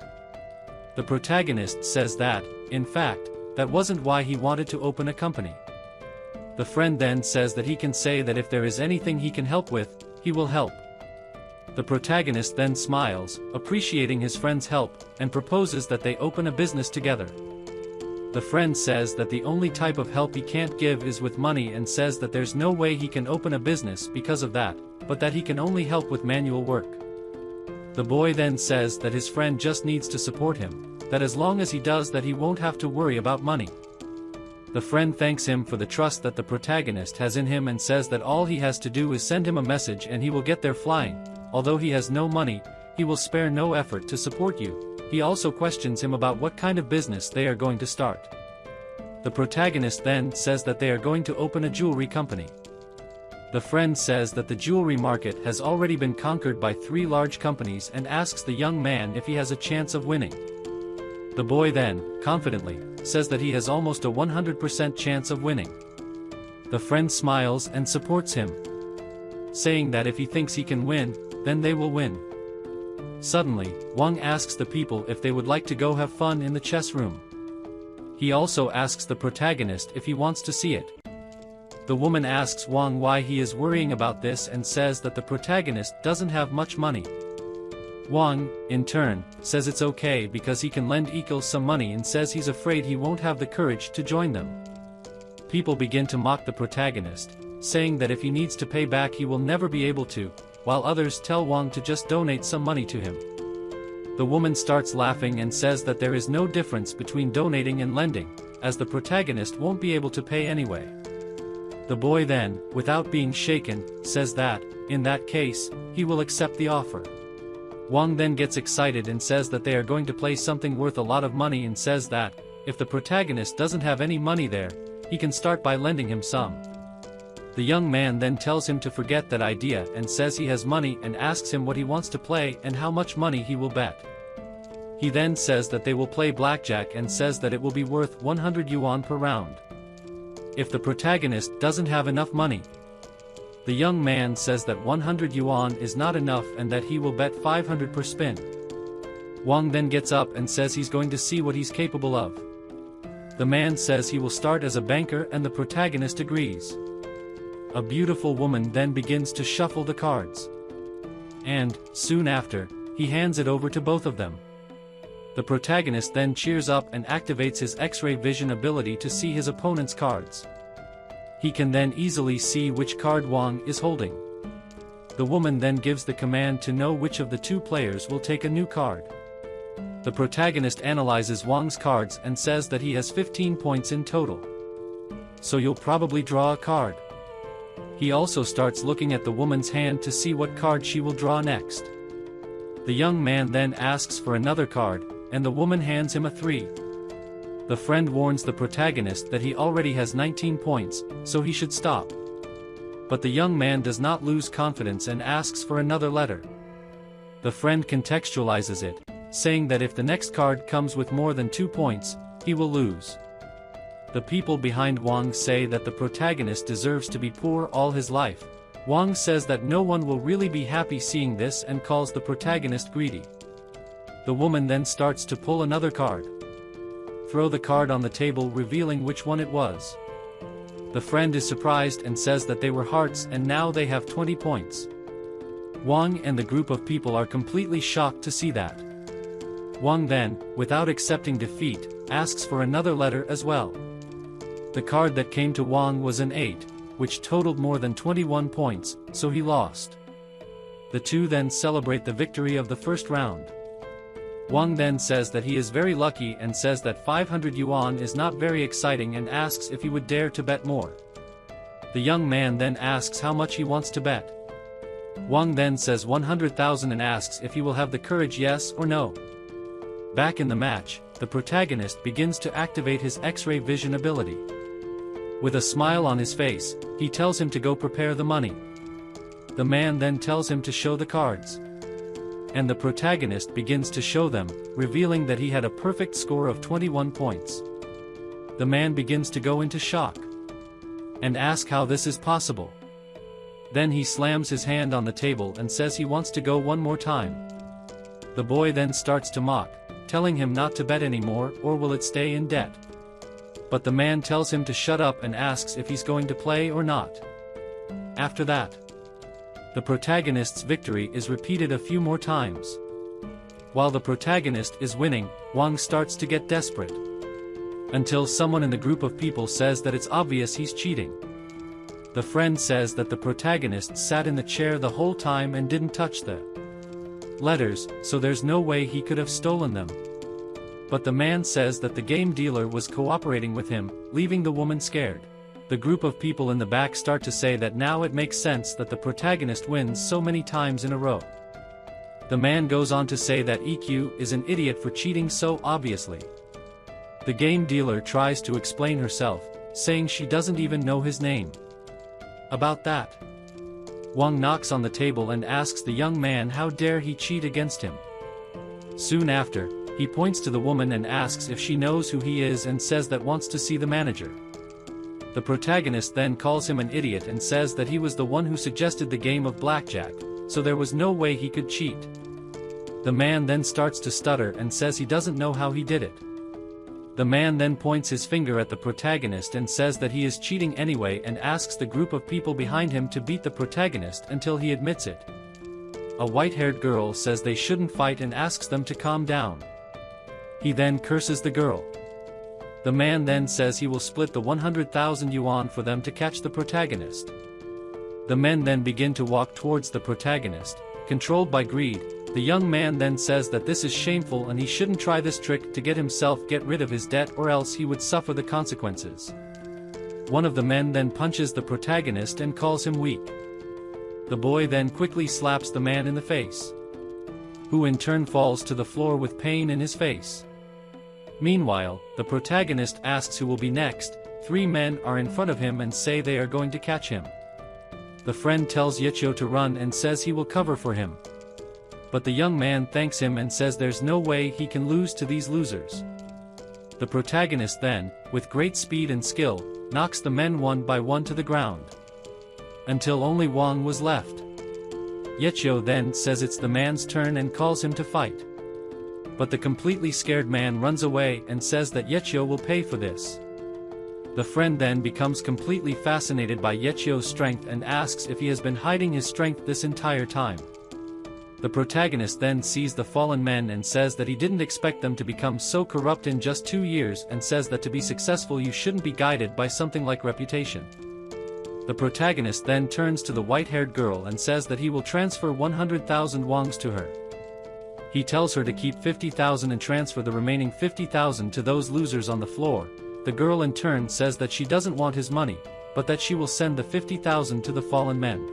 The protagonist says that, in fact, that wasn't why he wanted to open a company. The friend then says that he can say that if there is anything he can help with, he will help. The protagonist then smiles, appreciating his friend's help, and proposes that they open a business together. The friend says that the only type of help he can't give is with money and says that there's no way he can open a business because of that, but that he can only help with manual work. The boy then says that his friend just needs to support him, that as long as he does that he won't have to worry about money. The friend thanks him for the trust that the protagonist has in him and says that all he has to do is send him a message and he will get there flying. Although he has no money, he will spare no effort to support you. He also questions him about what kind of business they are going to start. The protagonist then says that they are going to open a jewelry company. The friend says that the jewelry market has already been conquered by 3 large companies and asks the young man if he has a chance of winning. The boy then, confidently, says that he has almost a 100% chance of winning. The friend smiles and supports him, saying that if he thinks he can win, then they will win. Suddenly, Wang asks the people if they would like to go have fun in the chess room. He also asks the protagonist if he wants to see it. The woman asks Wang why he is worrying about this and says that the protagonist doesn't have much money. Wang, in turn, says it's okay because he can lend Equals some money and says he's afraid he won't have the courage to join them. People begin to mock the protagonist, saying that if he needs to pay back he will never be able to, while others tell Wang to just donate some money to him. The woman starts laughing and says that there is no difference between donating and lending, as the protagonist won't be able to pay anyway. The boy then, without being shaken, says that, in that case, he will accept the offer. Wang then gets excited and says that they are going to play something worth a lot of money and says that, if the protagonist doesn't have any money there, he can start by lending him some. The young man then tells him to forget that idea and says he has money and asks him what he wants to play and how much money he will bet. He then says that they will play blackjack and says that it will be worth 100 yuan per round. If the protagonist doesn't have enough money, the young man says that 100 yuan is not enough and that he will bet 500 per spin. Wang then gets up and says he's going to see what he's capable of. The man says he will start as a banker and the protagonist agrees. A beautiful woman then begins to shuffle the cards. And, soon after, he hands it over to both of them. The protagonist then cheers up and activates his X-ray vision ability to see his opponent's cards. He can then easily see which card Wang is holding. The woman then gives the command to know which of the two players will take a new card. The protagonist analyzes Wang's cards and says that he has 15 points in total. So you'll probably draw a card. He also starts looking at the woman's hand to see what card she will draw next. The young man then asks for another card, and the woman hands him a 3. The friend warns the protagonist that he already has 19 points, so he should stop. But the young man does not lose confidence and asks for another letter. The friend contextualizes it, saying that if the next card comes with more than 2 points, he will lose. The people behind Wang say that the protagonist deserves to be poor all his life. Wang says that no one will really be happy seeing this and calls the protagonist greedy. The woman then starts to pull another card. Throw the card on the table, revealing which one it was. The friend is surprised and says that they were hearts and now they have 20 points. Wang and the group of people are completely shocked to see that. Wang then, without accepting defeat, asks for another letter as well. The card that came to Wang was an 8, which totaled more than 21 points, so he lost. The two then celebrate the victory of the first round. Wang then says that he is very lucky and says that 500 yuan is not very exciting and asks if he would dare to bet more. The young man then asks how much he wants to bet. Wang then says 100,000 and asks if he will have the courage, yes or no. Back in the match, the protagonist begins to activate his X-ray vision ability. With a smile on his face, he tells him to go prepare the money. The man then tells him to show the cards. And the protagonist begins to show them, revealing that he had a perfect score of 21 points. The man begins to go into shock and ask how this is possible. Then he slams his hand on the table and says he wants to go one more time. The boy then starts to mock, telling him not to bet anymore or will it stay in debt. But the man tells him to shut up and asks if he's going to play or not. After that, the protagonist's victory is repeated a few more times. While the protagonist is winning, Wang starts to get desperate. Until someone in the group of people says that it's obvious he's cheating. The friend says that the protagonist sat in the chair the whole time and didn't touch the letters, so there's no way he could have stolen them. But the man says that the game dealer was cooperating with him, leaving the woman scared. The group of people in the back start to say that now it makes sense that the protagonist wins so many times in a row. The man goes on to say that EQ is an idiot for cheating so obviously. The game dealer tries to explain herself, saying she doesn't even know his name. About that, Wang knocks on the table and asks the young man how dare he cheat against him. Soon after, he points to the woman and asks if she knows who he is and says that wants to see the manager. The protagonist then calls him an idiot and says that he was the one who suggested the game of blackjack, so there was no way he could cheat. The man then starts to stutter and says he doesn't know how he did it. The man then points his finger at the protagonist and says that he is cheating anyway and asks the group of people behind him to beat the protagonist until he admits it. A white-haired girl says they shouldn't fight and asks them to calm down. He then curses the girl. The man then says he will split the 100,000 yuan for them to catch the protagonist. The men then begin to walk towards the protagonist, controlled by greed. The young man then says that this is shameful and he shouldn't try this trick to get rid of his debt or else he would suffer the consequences. One of the men then punches the protagonist and calls him weak. The boy then quickly slaps the man in the face, who in turn falls to the floor with pain in his face. Meanwhile, the protagonist asks who will be next. 3 men are in front of him and say they are going to catch him. The friend tells Yichio to run and says he will cover for him. But the young man thanks him and says there's no way he can lose to these losers. The protagonist then, with great speed and skill, knocks the men one by one to the ground, until only Wang was left. Yichio then says it's the man's turn and calls him to fight. But the completely scared man runs away and says that Yichio will pay for this. The friend then becomes completely fascinated by Yichio's strength and asks if he has been hiding his strength this entire time. The protagonist then sees the fallen men and says that he didn't expect them to become so corrupt in just 2 years and says that to be successful you shouldn't be guided by something like reputation. The protagonist then turns to the white-haired girl and says that he will transfer 100,000 wongs to her. He tells her to keep 50,000 and transfer the remaining 50,000 to those losers on the floor. The girl in turn says that she doesn't want his money, but that she will send the 50,000 to the fallen men.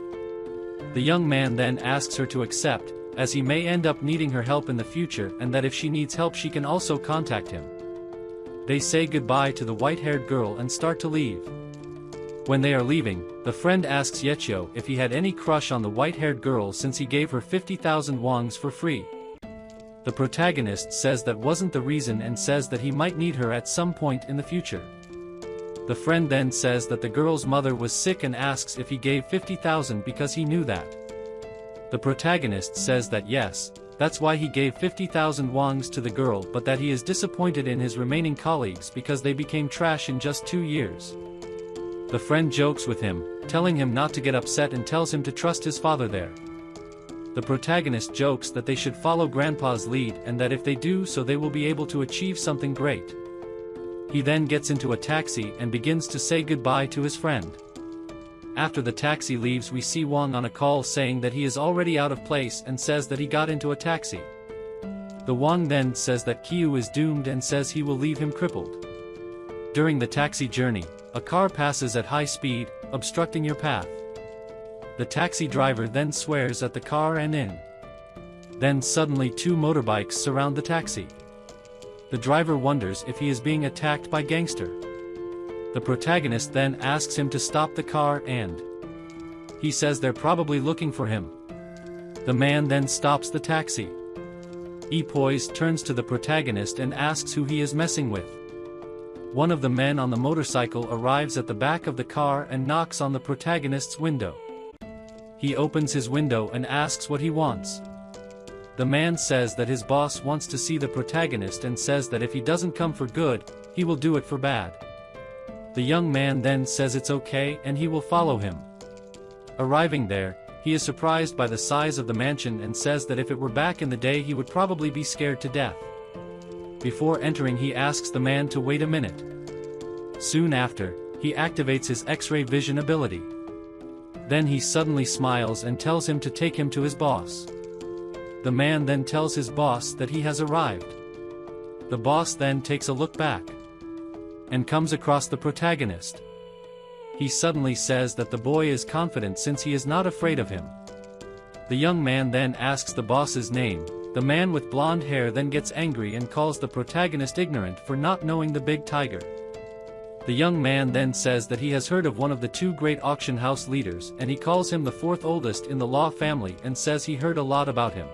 The young man then asks her to accept, as he may end up needing her help in the future and that if she needs help she can also contact him. They say goodbye to the white-haired girl and start to leave. When they are leaving, the friend asks Yichio if he had any crush on the white-haired girl since he gave her 50,000 wongs for free. The protagonist says that wasn't the reason and says that he might need her at some point in the future. The friend then says that the girl's mother was sick and asks if he gave 50,000 because he knew that. The protagonist says that yes, that's why he gave 50,000 wongs to the girl, but that he is disappointed in his remaining colleagues because they became trash in just 2 years. The friend jokes with him, telling him not to get upset and tells him to trust his father there. The protagonist jokes that they should follow Grandpa's lead and that if they do so they will be able to achieve something great. He then gets into a taxi and begins to say goodbye to his friend. After the taxi leaves we see Wang on a call saying that he is already out of place and says that he got into a taxi. The Wang then says that Qiu is doomed and says he will leave him crippled. During the taxi journey, a car passes at high speed, obstructing your path. The taxi driver then swears at the car and in. Then suddenly 2 motorbikes surround the taxi. The driver wonders if he is being attacked by gangster. The protagonist then asks him to stop the car and he says they're probably looking for him. The man then stops the taxi. Poise turns to the protagonist and asks who he is messing with. One of the men on the motorcycle arrives at the back of the car and knocks on the protagonist's window. He opens his window and asks what he wants. The man says that his boss wants to see the protagonist and says that if he doesn't come for good, he will do it for bad. The young man then says it's okay and he will follow him. Arriving there, he is surprised by the size of the mansion and says that if it were back in the day he would probably be scared to death. Before entering he asks the man to wait a minute. Soon after, he activates his X-ray vision ability. Then he suddenly smiles and tells him to take him to his boss. The man then tells his boss that he has arrived. The boss then takes a look back and comes across the protagonist. He suddenly says that the boy is confident since he is not afraid of him. The young man then asks the boss's name. The man with blonde hair then gets angry and calls the protagonist ignorant for not knowing the big tiger. The young man then says that he has heard of one of the 2 great auction house leaders and he calls him the 4th oldest in the Law family and says he heard a lot about him.